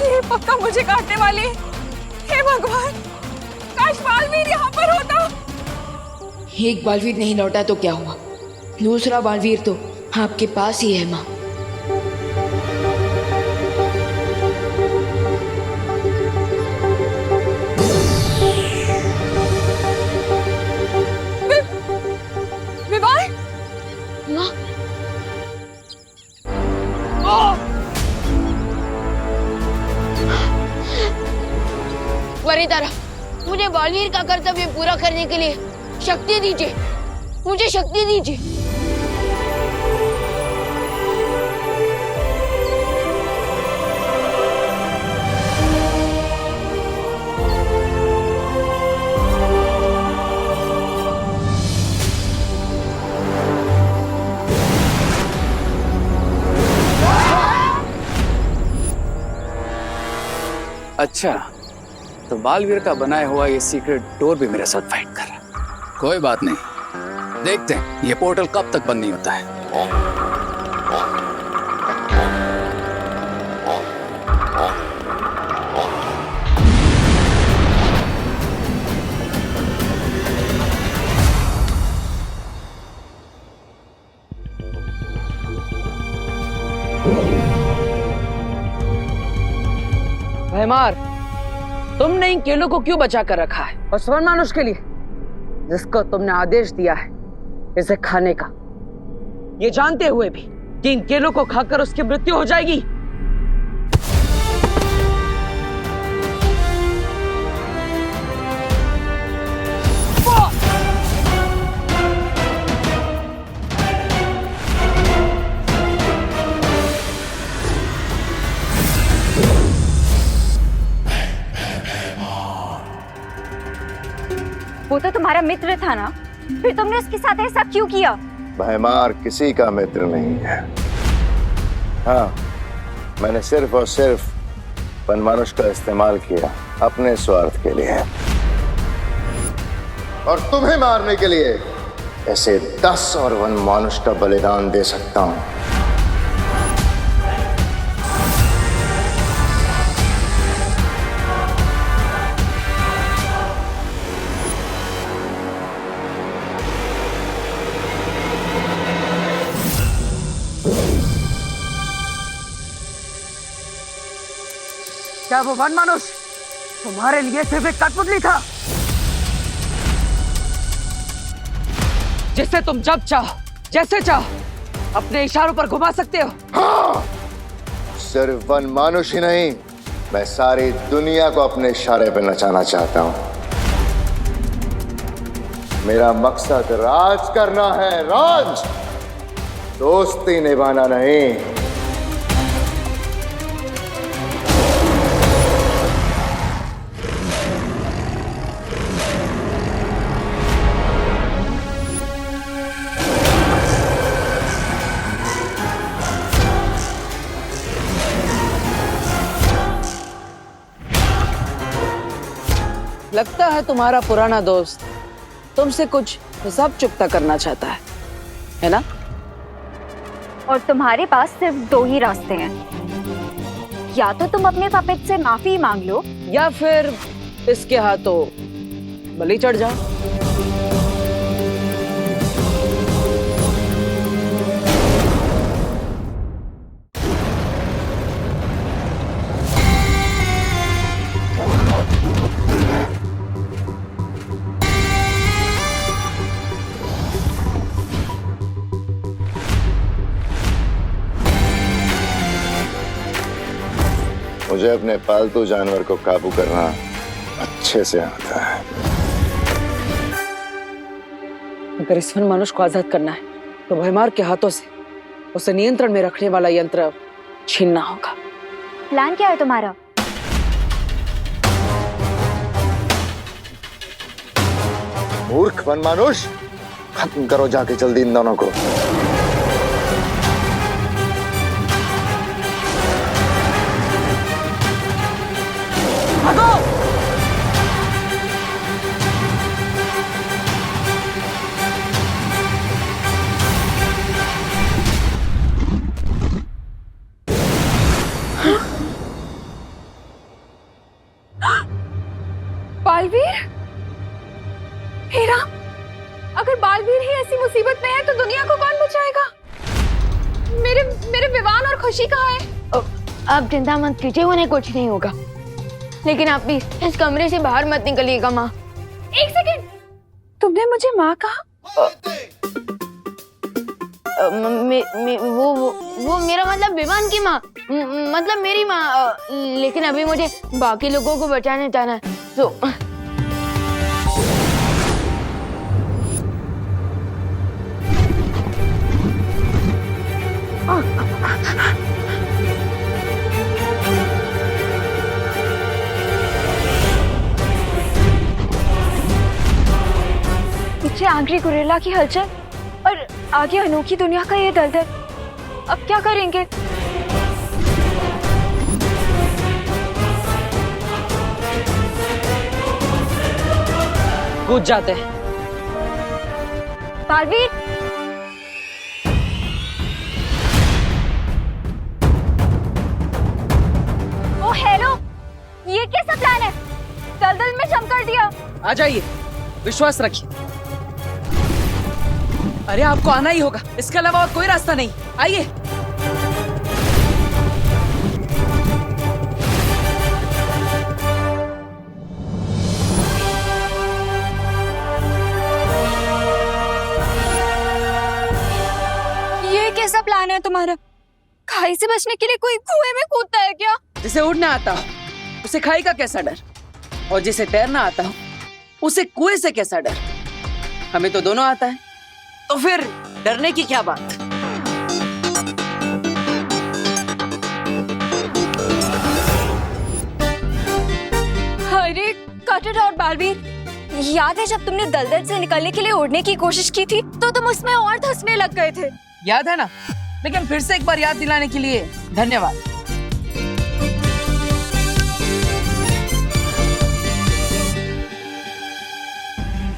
ये पक्का मुझे काटने वाली। हे भगवान, काश बालवीर यहाँ पर होता। एक बालवीर नहीं लौटा तो क्या हुआ, दूसरा बालवीर तो आपके पास ही है माँ। तुम्हारी तरह मुझे बालवीर का कर्तव्य पूरा करने के लिए शक्ति दीजिए, मुझे शक्ति दीजिए। अच्छा, तो बालवीर का बनाया हुआ ये सीक्रेट डोर भी मेरे साथ फाइट कर रहा है। कोई बात नहीं, देखते हैं ये पोर्टल कब तक बंद नहीं होता है। भैमार, तुमने इन केलों को क्यों बचा कर रखा है? और स्वर्ण मानुष के लिए जिसको तुमने आदेश दिया है इसे खाने का, ये जानते हुए भी कि इन केलों को खाकर उसकी मृत्यु हो जाएगी। वो तो तुम्हारा मित्र था ना, फिर तुमने उसके साथ ऐसा क्यों किया? भयमार किसी का मित्र नहीं है। हाँ, मैंने सिर्फ और सिर्फ वनमानुष का इस्तेमाल किया अपने स्वार्थ के लिए, और तुम्हें मारने के लिए ऐसे 10 और वनमानुष का बलिदान दे सकता हूं। क्या वो वनमानुष तुम्हारे लिए सिर्फ एक कठपुतली था जिसे तुम जब चाहो जैसे चाहो अपने इशारों पर घुमा सकते हो? हाँ, सिर्फ वनमानुष ही नहीं, मैं सारी दुनिया को अपने इशारे पे नचाना चाहता हूं। मेरा मकसद राज करना है, राज, दोस्ती निभाना नहीं। लगता है तुम्हारा पुराना दोस्त तुमसे कुछ हिसाब चुकता करना चाहता है ना? और तुम्हारे पास सिर्फ 2 ही रास्ते हैं, या तो तुम अपने पपेट से माफी मांग लो, या फिर इसके हाथों बलि चढ़ जाओ। मुझे अपने पालतू जानवर को काबू करना अच्छे से आता है। अगर इस वनमानुष को आजाद करना है तो भयमार के हाथों से उसे नियंत्रण में रखने वाला यंत्र छीनना होगा। प्लान क्या है तुम्हारा? मूर्ख वनमानुष, खत्म करो जाके जल्दी इन दोनों को। बालवीर, हे राम, अगर बालवीर ही ऐसी मुसीबत में है तो दुनिया को कौन बचाएगा? मेरे विवान और खुशी कहाँ है? आप चिंता मत कीजिए, उन्हें कुछ नहीं होगा। लेकिन आप भी इस कमरे से बाहर मत निकलिएगा माँ। 1 सेकंड, तुमने मुझे माँ कहा? वो मेरा मतलब विमान की माँ, मतलब मेरी माँ। लेकिन अभी मुझे बाकी लोगों को बचाने जाना है, तो पीछे आखिरी गुरेला की हलचल और आगे अनोखी दुनिया का ये दलदल। अब क्या करेंगे? कूद जाते हैं। बालवीर, ओ हेलो, ये कैसा प्लान है? दलदल में जम कर दिया। आ जाइए, विश्वास रखिए। अरे आपको आना ही होगा, इसके अलावा और कोई रास्ता नहीं। आइए। ये कैसा प्लान है तुम्हारा? खाई से बचने के लिए कोई कुएं में कूदता है क्या? जिसे उड़ना आता हो उसे खाई का कैसा डर, और जिसे तैरना आता हो उसे कुएं से कैसा डर। हमें तो दोनों आता है, तो फिर डरने की क्या बात। अरे कट इट आउट बालवीर, याद है जब तुमने दलदल से निकलने के लिए उड़ने की कोशिश की थी तो तुम उसमें और धंसने लग गए थे। याद है ना, लेकिन फिर से एक बार याद दिलाने के लिए धन्यवाद।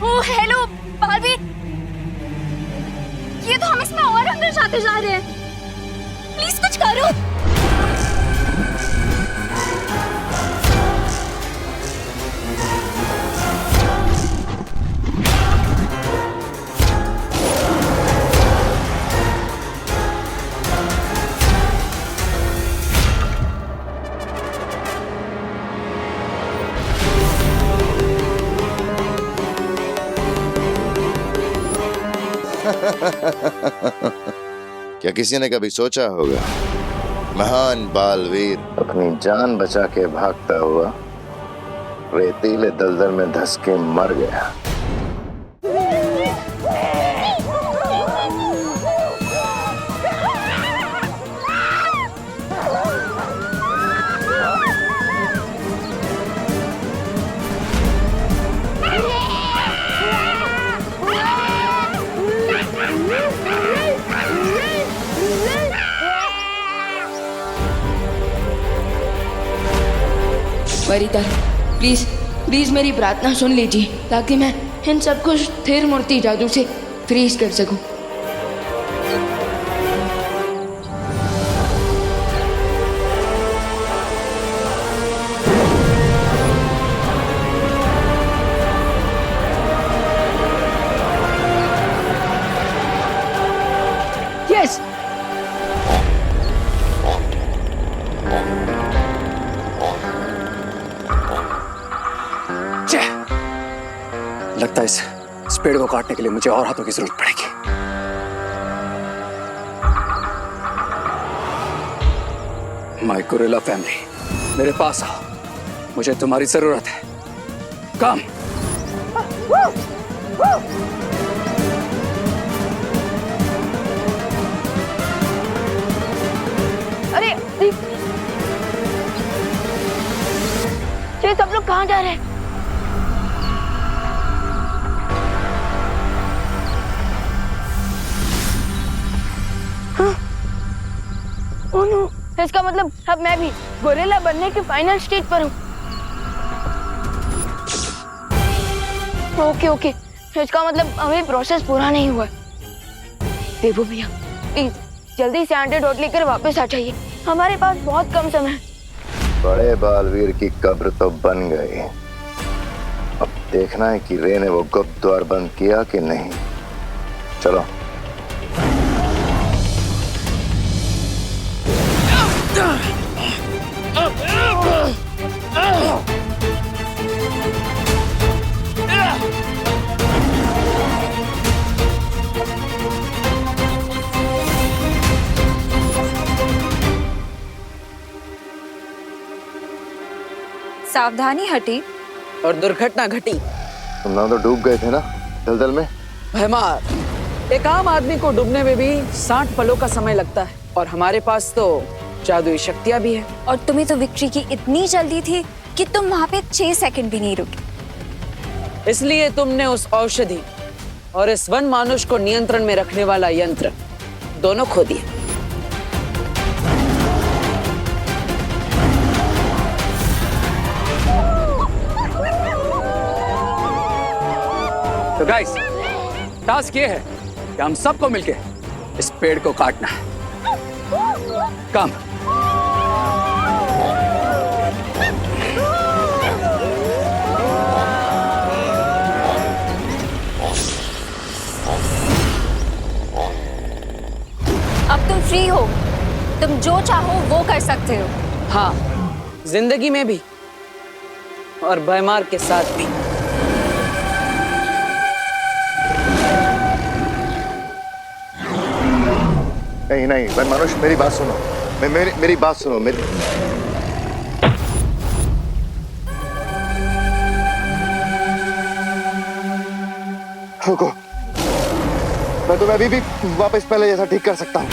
ओ हेलो बालवीर, ये तो हम इसमें और अंदर जाते जा रहे हैं। प्लीज कुछ करो। क्या किसी ने कभी सोचा होगा महान बालवीर अपनी जान बचा के भागता हुआ रेतीले दलदल में धंस के मर गया। परितर, प्लीज प्लीज मेरी प्रार्थना सुन लीजिए, ताकि मैं इन सबको स्थिर मूर्ति जादू से फ्रीज कर सकूं। यस, लगता है इस पेड़ को काटने के लिए मुझे और हाथों की जरूरत पड़ेगी। माय गोरिल्ला फैमिली, मेरे पास आओ, मुझे तुम्हारी जरूरत है। कम। अरे ये सब लोग कहाँ जा रहे हैं? ओह नो, इसका मतलब अब मैं भी गोरिल्ला बनने के फाइनल स्टेज पर हूँ। ओके ओके, इसका मतलब अभी प्रोसेस पूरा नहीं हुआ। देवो भैया प्लीज जल्दी से एंटीडोट लेकर वापस आ जाइए, हमारे पास बहुत कम समय है। बड़े बालवीर की कब्र तो बन गई, अब देखना है कि रे ने वो गुप्त द्वार बंद किया कि नहीं। चलो। सावधानी हटी और दुर्घटना घटी। तुम लोग तो डूब गए थे ना दलदल में। भैमार, एक आम आदमी को डूबने में भी 60 पलों का समय लगता है और हमारे पास तो जादुई शक्तियां भी है। और तुम्हें तो विक्ट्री की इतनी जल्दी थी कि तुम वहाँ पे 6 सेकंड भी नहीं रुके। इसलिए तुमने उस औषधि और इस वन मानुष को नियंत्रण में रखने वाला यंत्र दोनों खो दिए। तो गाइस, टास्क ये है कि हम सबको मिलके इस पेड़ को काटना है। कम। अब तुम फ्री हो, तुम जो चाहो वो कर सकते हो। हाँ, जिंदगी में भी और भैमार के साथ भी। नहीं नहीं वन मनुष्य, मेरी बात सुनो। मेरी बात सुनो। रुको, मैं तुम्हें अभी भी वापस पहले जैसा ठीक कर सकता हूँ।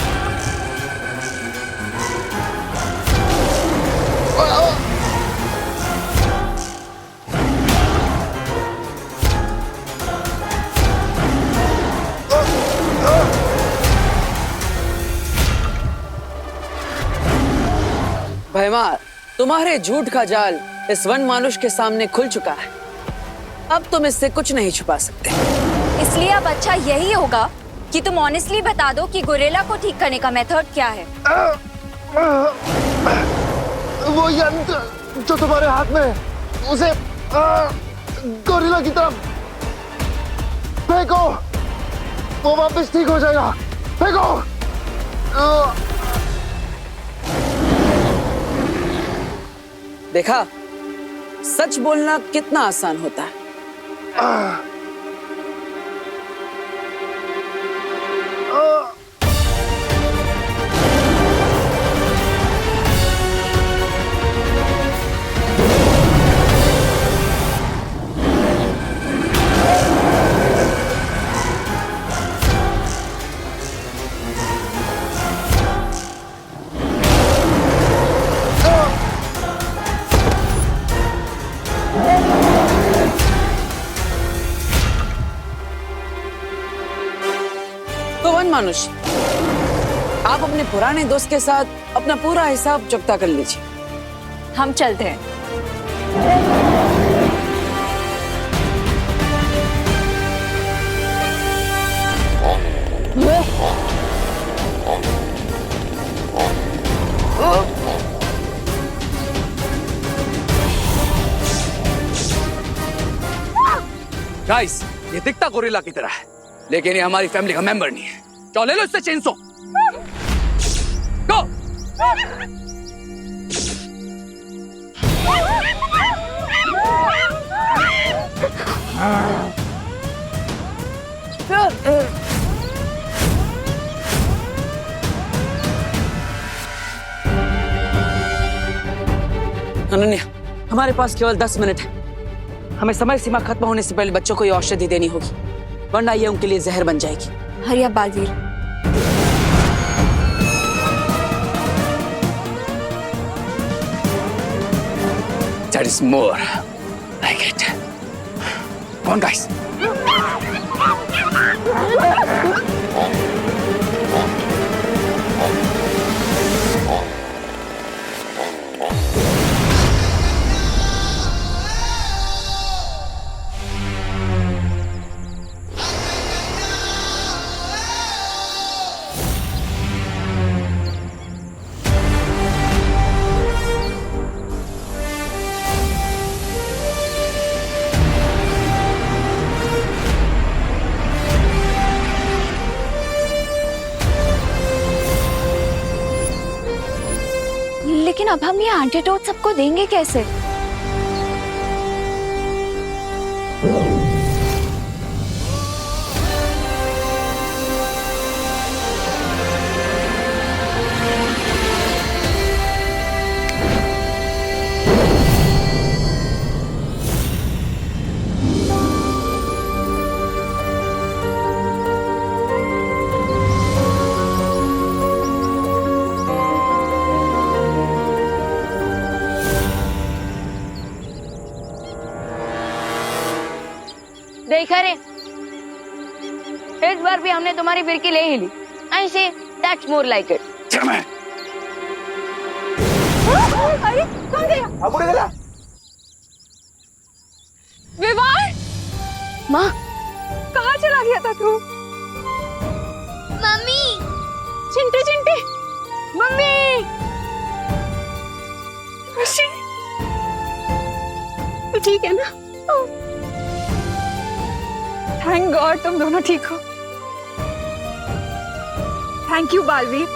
भैमार, तुम्हारे झूठ का जाल इस वन मानुष के सामने खुल चुका है। अब तुम इससे कुछ नहीं छुपा सकते। इसलिए अब अच्छा यही होगा कि तुम ऑनेस्टली बता दो कि गोरिल्ला को ठीक करने का मेथड क्या है। वो यंत्र जो तुम्हारे हाथ में है, उसे गोरिल्ला की तरफ फेंको, वो वापस ठीक हो जाएगा। फेंको। देखा, सच बोलना कितना आसान होता है। तो वन मानुष, आप अपने पुराने दोस्त के साथ अपना पूरा हिसाब चुकता कर लीजिए। हम चलते हैं। गाइस, ये दिखता गोरिल्ला की तरह है, लेकिन ये हमारी फैमिली का मेंबर नहीं है। चलो ले लो इससे चेनसो। गो। अनन्या, हमारे पास केवल 10 मिनट है। हमें समय सीमा खत्म होने से पहले बच्चों को ये औषधि देनी होगी, वरना ये उनके लिए जहर बन जाएगी। हरिया Baalveer, That is more like it. Come on, guys. लेकिन अब हम ये एंटीडोट सबको देंगे कैसे? देखा रे, इस बार भी हमने तुम्हारी फिरकी ले ही ली। आई से दैट्स मोर लाइक इट। अरे कौन गया? अब उड़ गया। विवान, माँ, कहाँ चला गया था तू? मम्मी, चिंटू चिंटी, मम्मी, खुशी, तू ठीक है ना? थैंक गॉड तुम दोनों ठीक हो। थैंक यू बालवीर,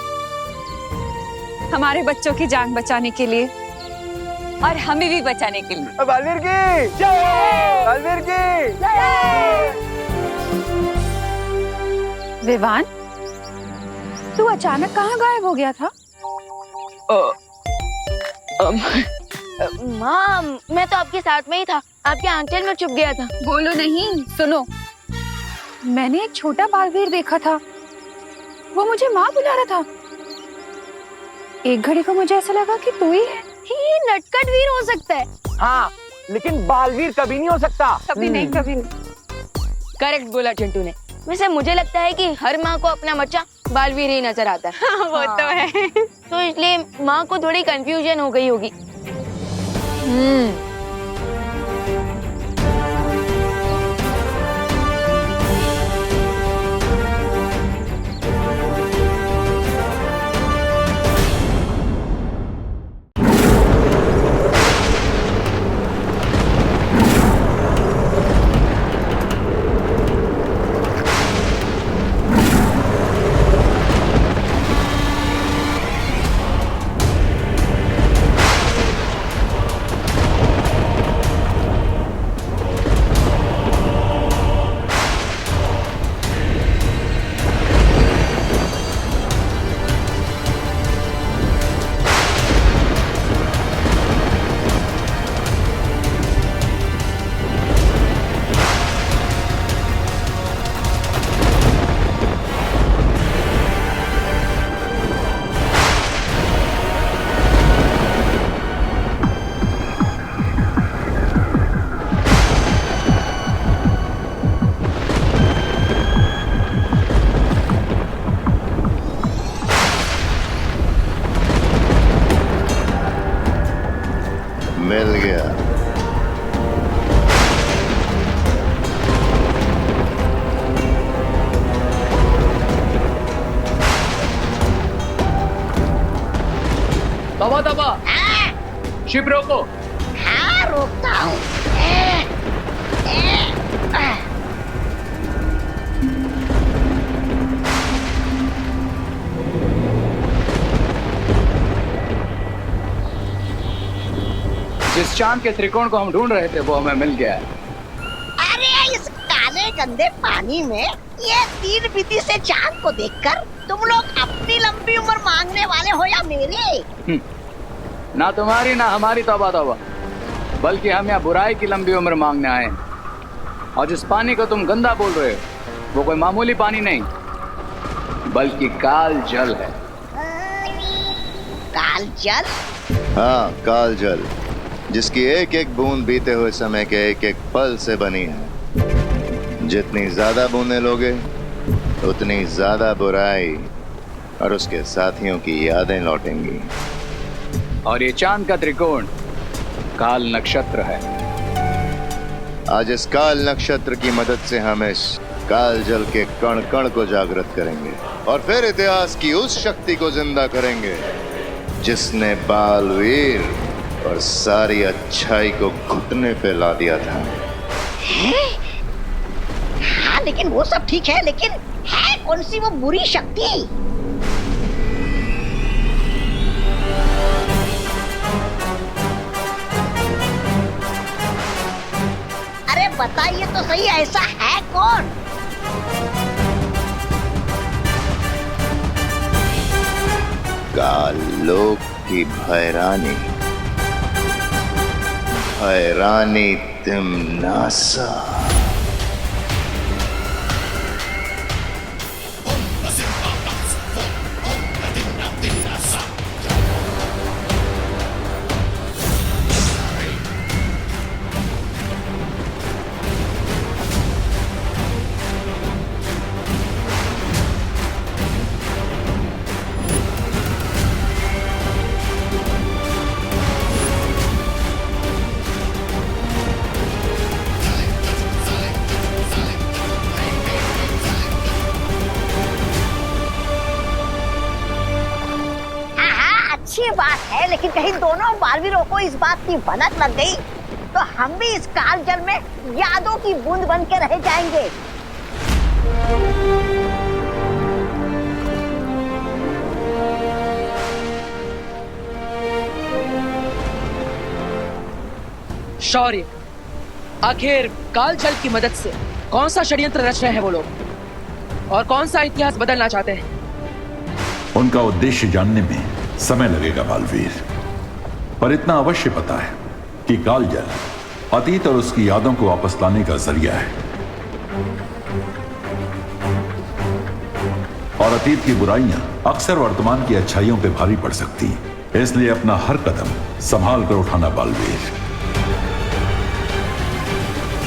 हमारे बच्चों की जान बचाने के लिए और हमें भी बचाने के लिए। बालवीर की जय, बालवीर की जय। विवान, तू अचानक कहाँ गायब हो गया था? माँ, मैं तो आपके साथ में ही था, आपके आंचल में छुप गया था। बोलो नहीं, सुनो, मैंने एक छोटा बालवीर देखा था, वो मुझे माँ बुला रहा था। एक घड़ी को मुझे ऐसा लगा कि तू ही है। ये नटखट वीर हो सकता है। हाँ, लेकिन बालवीर कभी नहीं हो सकता। कभी नहीं, कभी नहीं। करेक्ट बोला चिंटू ने। वैसे मुझे लगता है कि हर माँ को अपना बच्चा बालवीर ही नजर आता है। वो तो है। तो इसलिए माँ को थोड़ी कंफ्यूजन हो गई होगी। मिल गया। दबा दबा, शिप रोको। हाँ, रोकता हूँ। जिस चांद के त्रिकोण को हम ढूंढ रहे थे वो हमें मिल गया है। अरे इस काले गंदे पानी में ये तीन बीती से चांद को देखकर तुम लोग अपनी लंबी उम्र मांगने वाले हो या मेरी? ना तुम्हारी ना हमारी तौबा तौबा, बल्कि हम यहाँ बुराई की लंबी उम्र मांगने आए हैं। और जिस पानी को तुम गंदा बोल रहे हो वो कोई मामूली पानी नहीं, बल्कि काल जल है। काल जल? हाँ, काल जल, जिसकी एक एक बूंद बीते हुए समय के एक एक पल से बनी है। जितनी ज्यादा बूंदें लोगे उतनी ज्यादा बुराई और उसके साथियों की यादें लौटेंगी। और ये चांद का त्रिकोण काल नक्षत्र है। आज इस काल नक्षत्र की मदद से हम इस काल जल के कण कण को जागृत करेंगे और फिर इतिहास की उस शक्ति को जिंदा करेंगे जिसने बालवीर और सारी अच्छाई को घुटने पे ला दिया था। हाँ, लेकिन वो सब ठीक है, लेकिन है कौन सी वो बुरी शक्ति? अरे बताइए तो सही, ऐसा है कौन? काल लोक की भैरानी, भैरानी तिम्नासा। अच्छी बात है, लेकिन कहीं दोनों बालवीरों को इस बात की भनक लग गई तो हम भी इस काल जल में यादों की बूंद बन के रह जाएंगे। शौर्य, आखिर काल जल की मदद से कौन सा षड्यंत्र रच रहे हैं वो लोग और कौन सा इतिहास बदलना चाहते हैं? उनका उद्देश्य जानने में समय लगेगा बालवीर, पर इतना अवश्य पता है कि काल जल अतीत और उसकी यादों को वापस लाने का जरिया है और अतीत की बुराइयां अक्सर वर्तमान की अच्छाइयों पे भारी पड़ सकती हैं। इसलिए अपना हर कदम संभाल कर उठाना बालवीर।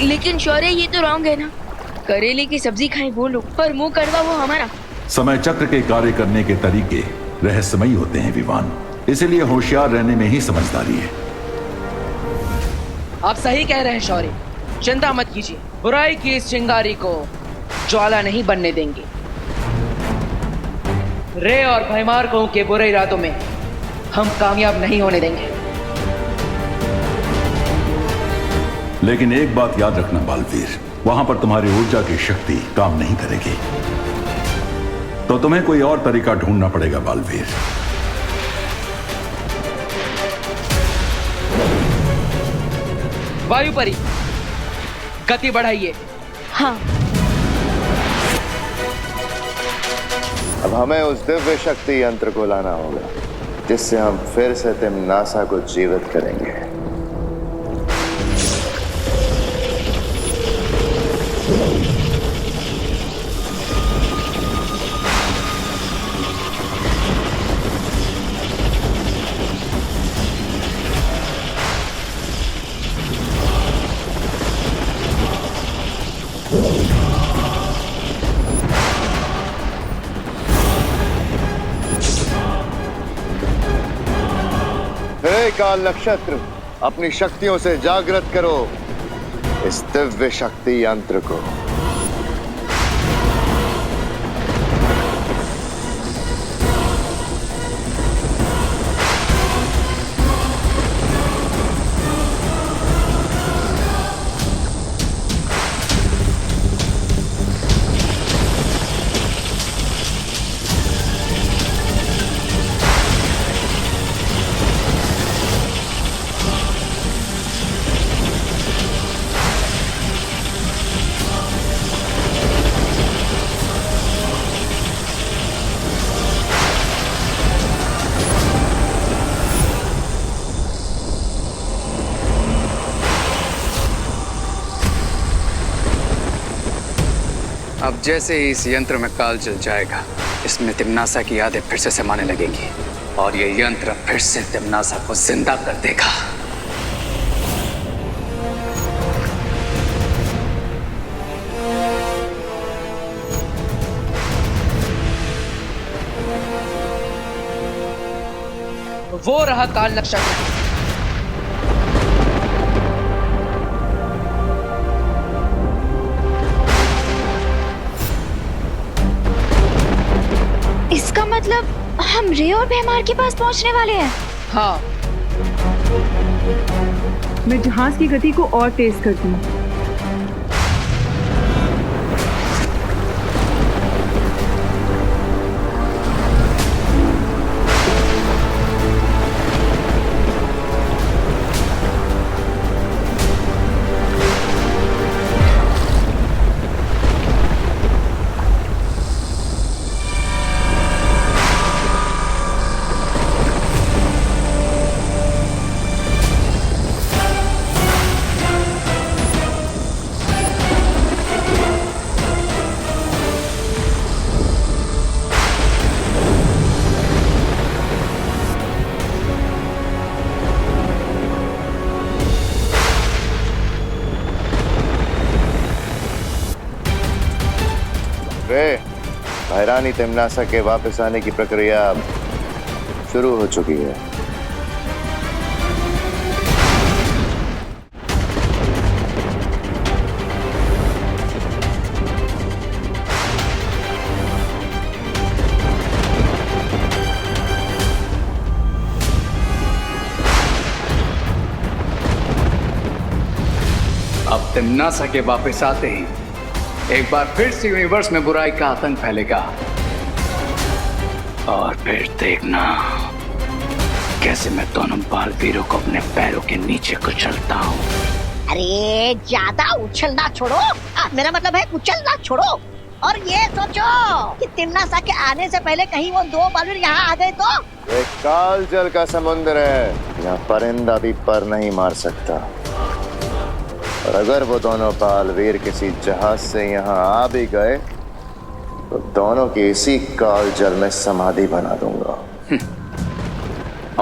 लेकिन शौर्य ये तो रॉन्ग है ना, करेले की सब्जी खाएं वो लोग पर मुंह कड़वा वो हमारा। समय चक्र के कार्य करने के तरीके रहस्यमयी होते हैं विवान, इसलिए होशियार रहने में ही समझदारी है। आप सही कह रहे हैं शौर्य, चिंता मत कीजिए, बुराई की इस चिंगारी को ज्वाला नहीं बनने देंगे। रे और भयमार्कों के बुरे इरादों में हम कामयाब नहीं होने देंगे। लेकिन एक बात याद रखना बालवीर, वहां पर तुम्हारी ऊर्जा की शक्ति काम नहीं करेगी, तो तुम्हें कोई और तरीका ढूंढना पड़ेगा बालवीर। वायुपरी, गति बढ़ाइए। हाँ। अब हमें उस दिव्य शक्ति यंत्र को लाना होगा जिससे हम फिर से तिम्नासा को जीवित करेंगे। हे काल नक्षत्र, अपनी शक्तियों से जागृत करो इस दिव्य शक्ति यंत्र को। अब जैसे ही इस यंत्र में काल जल जाएगा, इसमें तिम्नासा की यादें फिर से समाने लगेंगी और ये यंत्र फिर से तिम्नासा को जिंदा कर देगा। वो रहा काल नक्षत्र। इसका मतलब हम रे और भैमार के पास पहुंचने वाले हैं। हाँ, मैं जहाज की गति को और तेज करती हूँ। भैरानी तिम्नासा के वापस आने की प्रक्रिया शुरू हो चुकी है। तिम्नासा के वापस आते ही एक बार फिर से यूनिवर्स में बुराई का आतंक फैलेगा और फिर देखना कैसे मैं दोनों बालवीरों को अपने पैरों के नीचे कुचलता हूँ। अरे ज्यादा उछलना छोड़ो, मेरा मतलब है कुचलना छोड़ो। और ये सोचो कि तिम्नासा के आने से पहले कहीं वो दो बालवीर यहाँ आ गए तो। ये काल जल का समुद्र है, यहाँ परिंदा भी पर नहीं मार सकता। और अगर वो दोनों बालवीर किसी जहाज से यहाँ आ भी गए तो दोनों की इसी काल जल में समाधि बना दूंगा।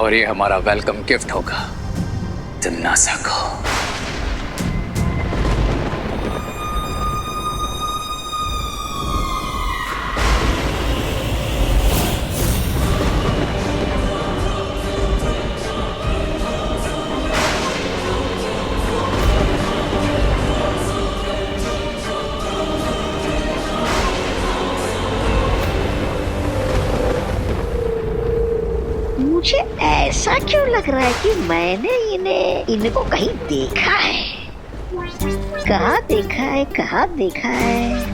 और ये हमारा वेलकम गिफ्ट होगा तिम्नासा को। मुझे ऐसा क्यों लग रहा है कि मैंने इनको कहीं देखा है। कहाँ देखा है, कहाँ देखा है?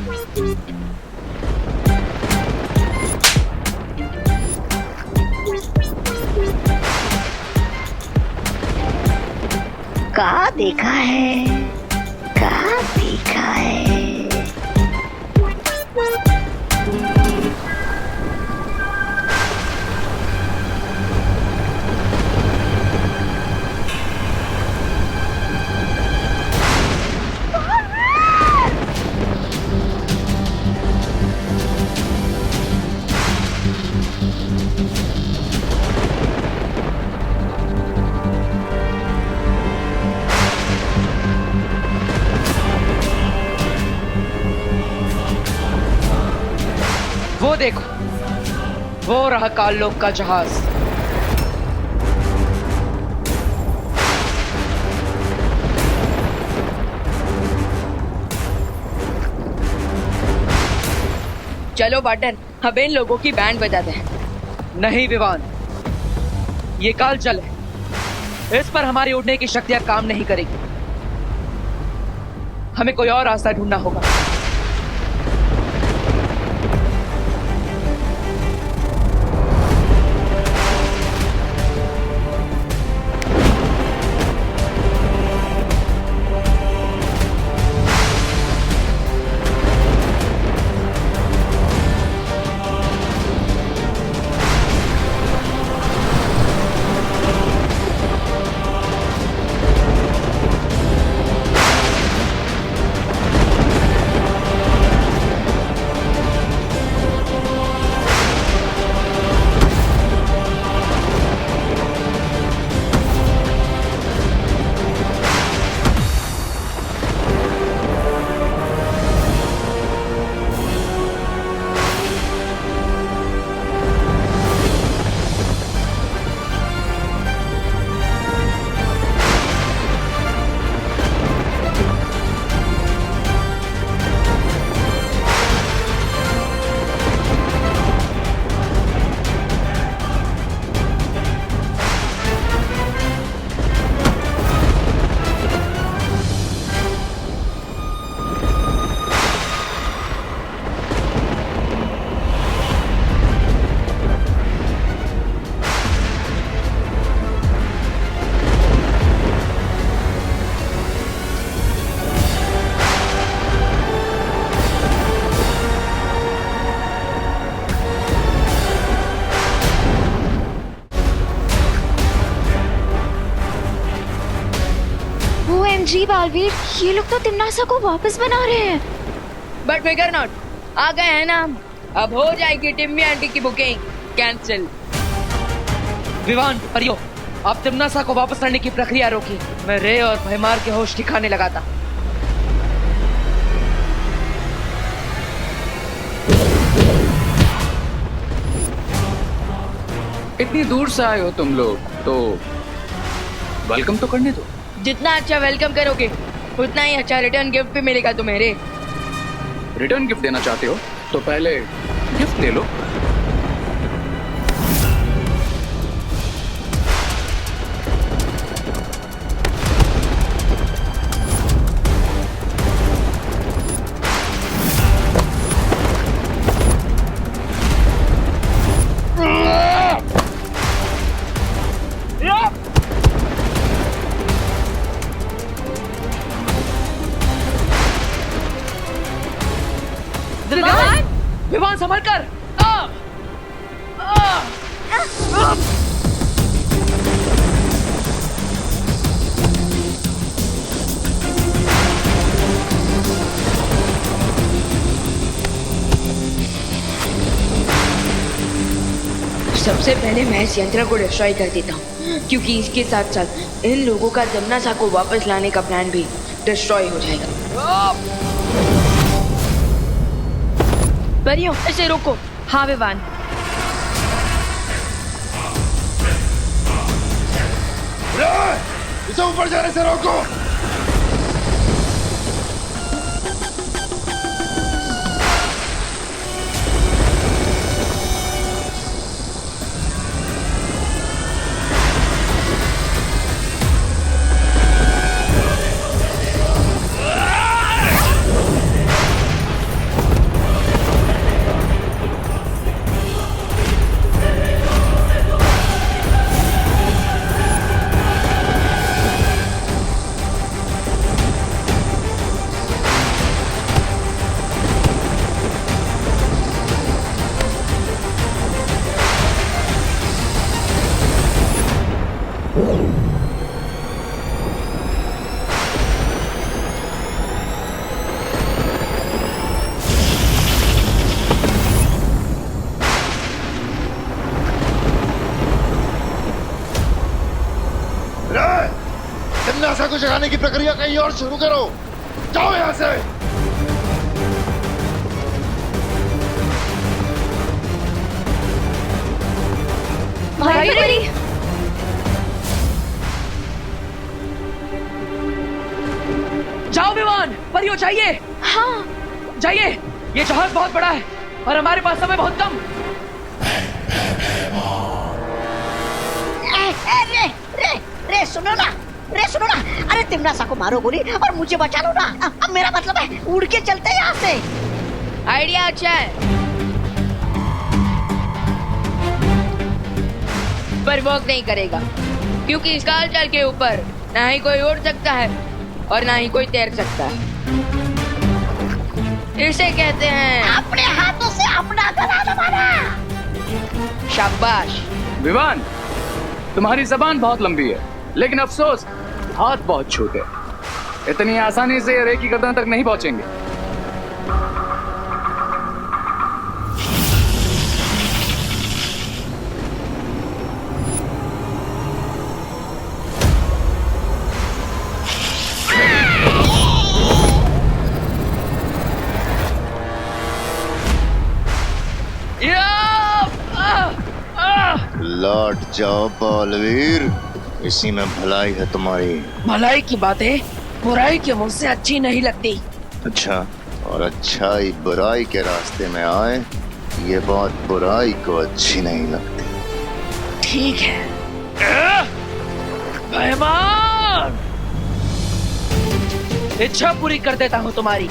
कहाँ देखा है, कहाँ देखा है? वो देखो, वो रहा काललोक का जहाज। चलो बाटन, अब इन लोगों की बैंड बजाते हैं। नहीं विवान, ये काल जल है, इस पर हमारी उड़ने की शक्तियां काम नहीं करेगी। हमें कोई और रास्ता ढूंढना होगा। जी बालवीर, ये लोग तो तिम्नासा को वापस बना रहे हैं। बट फिकर नॉट, आ गए हैं ना हम। अब हो जाएगी टिम्मी आंटी की बुकिंग कैंसिल। विवान, परियो, आप तिम्नासा को वापस लाने की प्रक्रिया रोकी। मैं रे और भयमार के होश ठिकाने लगाता। इतनी दूर से आए हो तुम लोग, तो वेलकम तो करने दो। जितना अच्छा वेलकम करोगे उतना ही अच्छा रिटर्न गिफ्ट भी मिलेगा तुम्हें रे। रिटर्न गिफ्ट देना चाहते हो तो पहले गिफ्ट ले लो। संभल कर। सबसे पहले मैं इस यंत्र को डिस्ट्रॉय कर देता हूँ, क्योंकि इसके साथ साथ इन लोगों का जमनासा को वापस लाने का प्लान भी डिस्ट्रॉय हो जाएगा। परियों, इसे रोको। हाँ विवान। इसे ऊपर जाने से रोको। जमनासा को जगाने की प्रक्रिया कहीं और शुरू करो। जाओ यहाँ से। भाई जाओ विमान, परियों चाहिए। हाँ जाइए, ये जहाज बहुत बड़ा है और हमारे पास समय बहुत कम। रे सुनो ना, अरे तिमनासा को मारो गोली और मुझे बचा लो ना। अब मेरा मतलब है उड़ के चलते हैं यहाँ से। आइडिया अच्छा है, पर वर्क नहीं करेगा, क्योंकि इस काल चाल के ऊपर ना ही कोई उड़ सकता है और ना ही कोई तैर सकता है। इसे कहते हैं अपने हाथों से अपना गला दबाना। शाबाश। विवान, तुम्हारी जबान बहुत लंबी है, लेकिन अफसोस हाथ बहुत छोटे। इतनी आसानी से ये रेकी गर्दन तक नहीं पहुंचेंगे। लौट जाओ बालवीर, इसी में भलाई है तुम्हारी। भलाई की बातें बुराई के मुंह से अच्छी नहीं लगती। अच्छा, और अच्छाई बुराई के रास्ते में आए, ये बात बुराई को अच्छी नहीं लगती। ठीक है मेहमान, इच्छा पूरी कर देता हूँ तुम्हारी।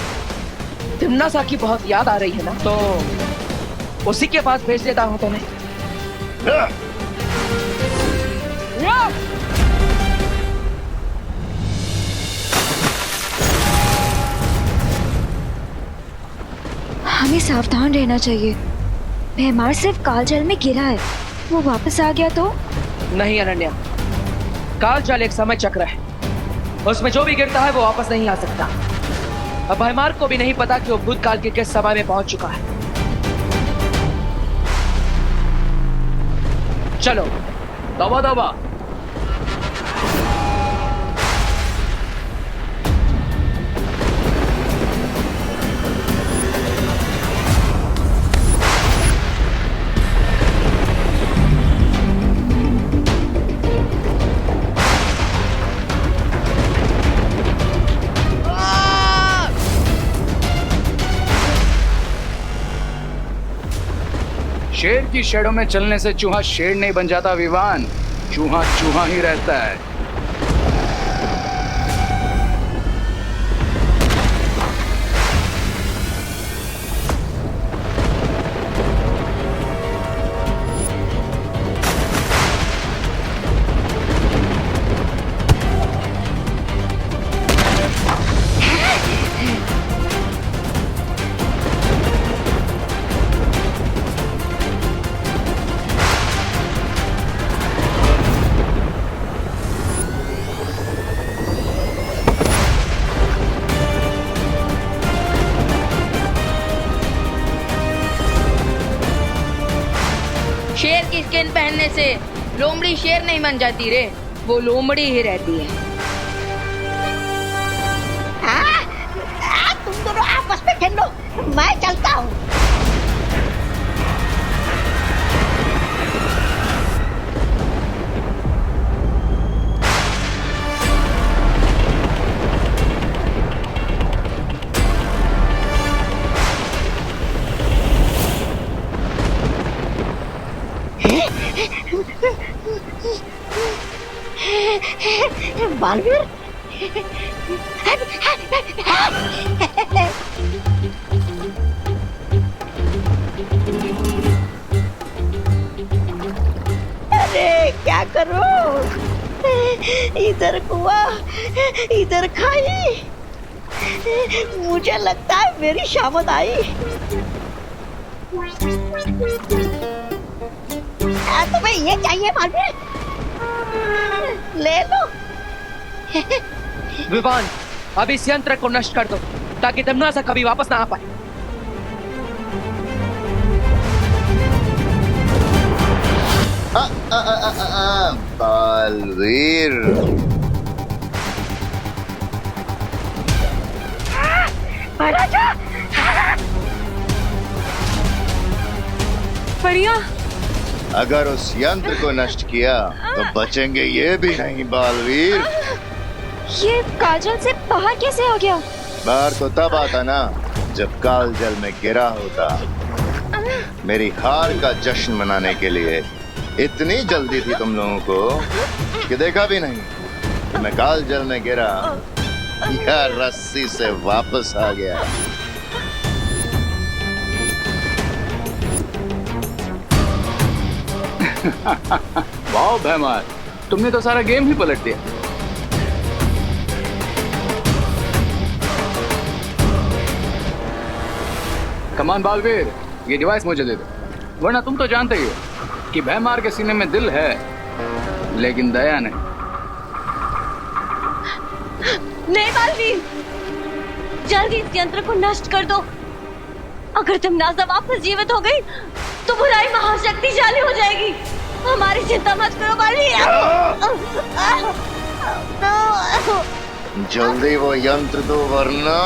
तिमनासा की बहुत याद आ रही है ना, तो उसी के पास भेज देता हूँ तुम्हें। हमें सावधान रहना चाहिए। भैमार सिर्फ कालजल में गिरा है, वो वापस आ गया तो? नहीं अनन्या, कालजाल एक समय चक्र है, उसमें जो भी गिरता है वो वापस नहीं आ सकता। अब भैमार को भी नहीं पता कि वो भूतकाल के किस समय में पहुंच चुका है। चलो दबा दबा। शेर की शेडों में चलने से चूहा शेर नहीं बन जाता विवान, चूहा चूहा ही रहता है। स्किन पहनने से लोमड़ी शेर नहीं बन जाती रे, वो लोमड़ी ही रहती है। तुम दोनों आपस में खेल लो, मैं चलता हूँ। बालवीर, अरे क्या करूं? इधर कुआं, इधर खाई। मुझे लगता है मेरी शामत आई। तुम्हें ये चाहिए बालवीर? ले लो। विवान, अब इस यंत्र को नष्ट कर दो ताकि तमनासा कभी वापस ना आ पाए। बालवीर, परिया, अगर उस यंत्र को नष्ट किया तो बचेंगे ये भी नहीं बालवीर। ये काजल से बाहर कैसे हो गया? बाहर तो तब आता ना जब काल जल में गिरा होता। मेरी हार का जश्न मनाने के लिए इतनी जल्दी थी तुम लोगों को कि देखा भी नहीं मैं काल जल में गिरा या रस्सी से वापस आ गया। वाह भैमार, तुमने तो सारा गेम ही पलट दिया। कमान बालवीर, ये डिवाइस मुझे दे दो, वरना तुम तो जानते ही हो कि भैमार के सीने में दिल है लेकिन दया नहीं। नहीं बालवीर, जल्दी इस यंत्र को नष्ट कर दो। अगर तमनासा वापस जीवित हो गई तो बुराई महाशक्तिशाली हो जाएगी। हमारी चिंता मत करो बालवीर। जल्दी वो यंत्र दो वरना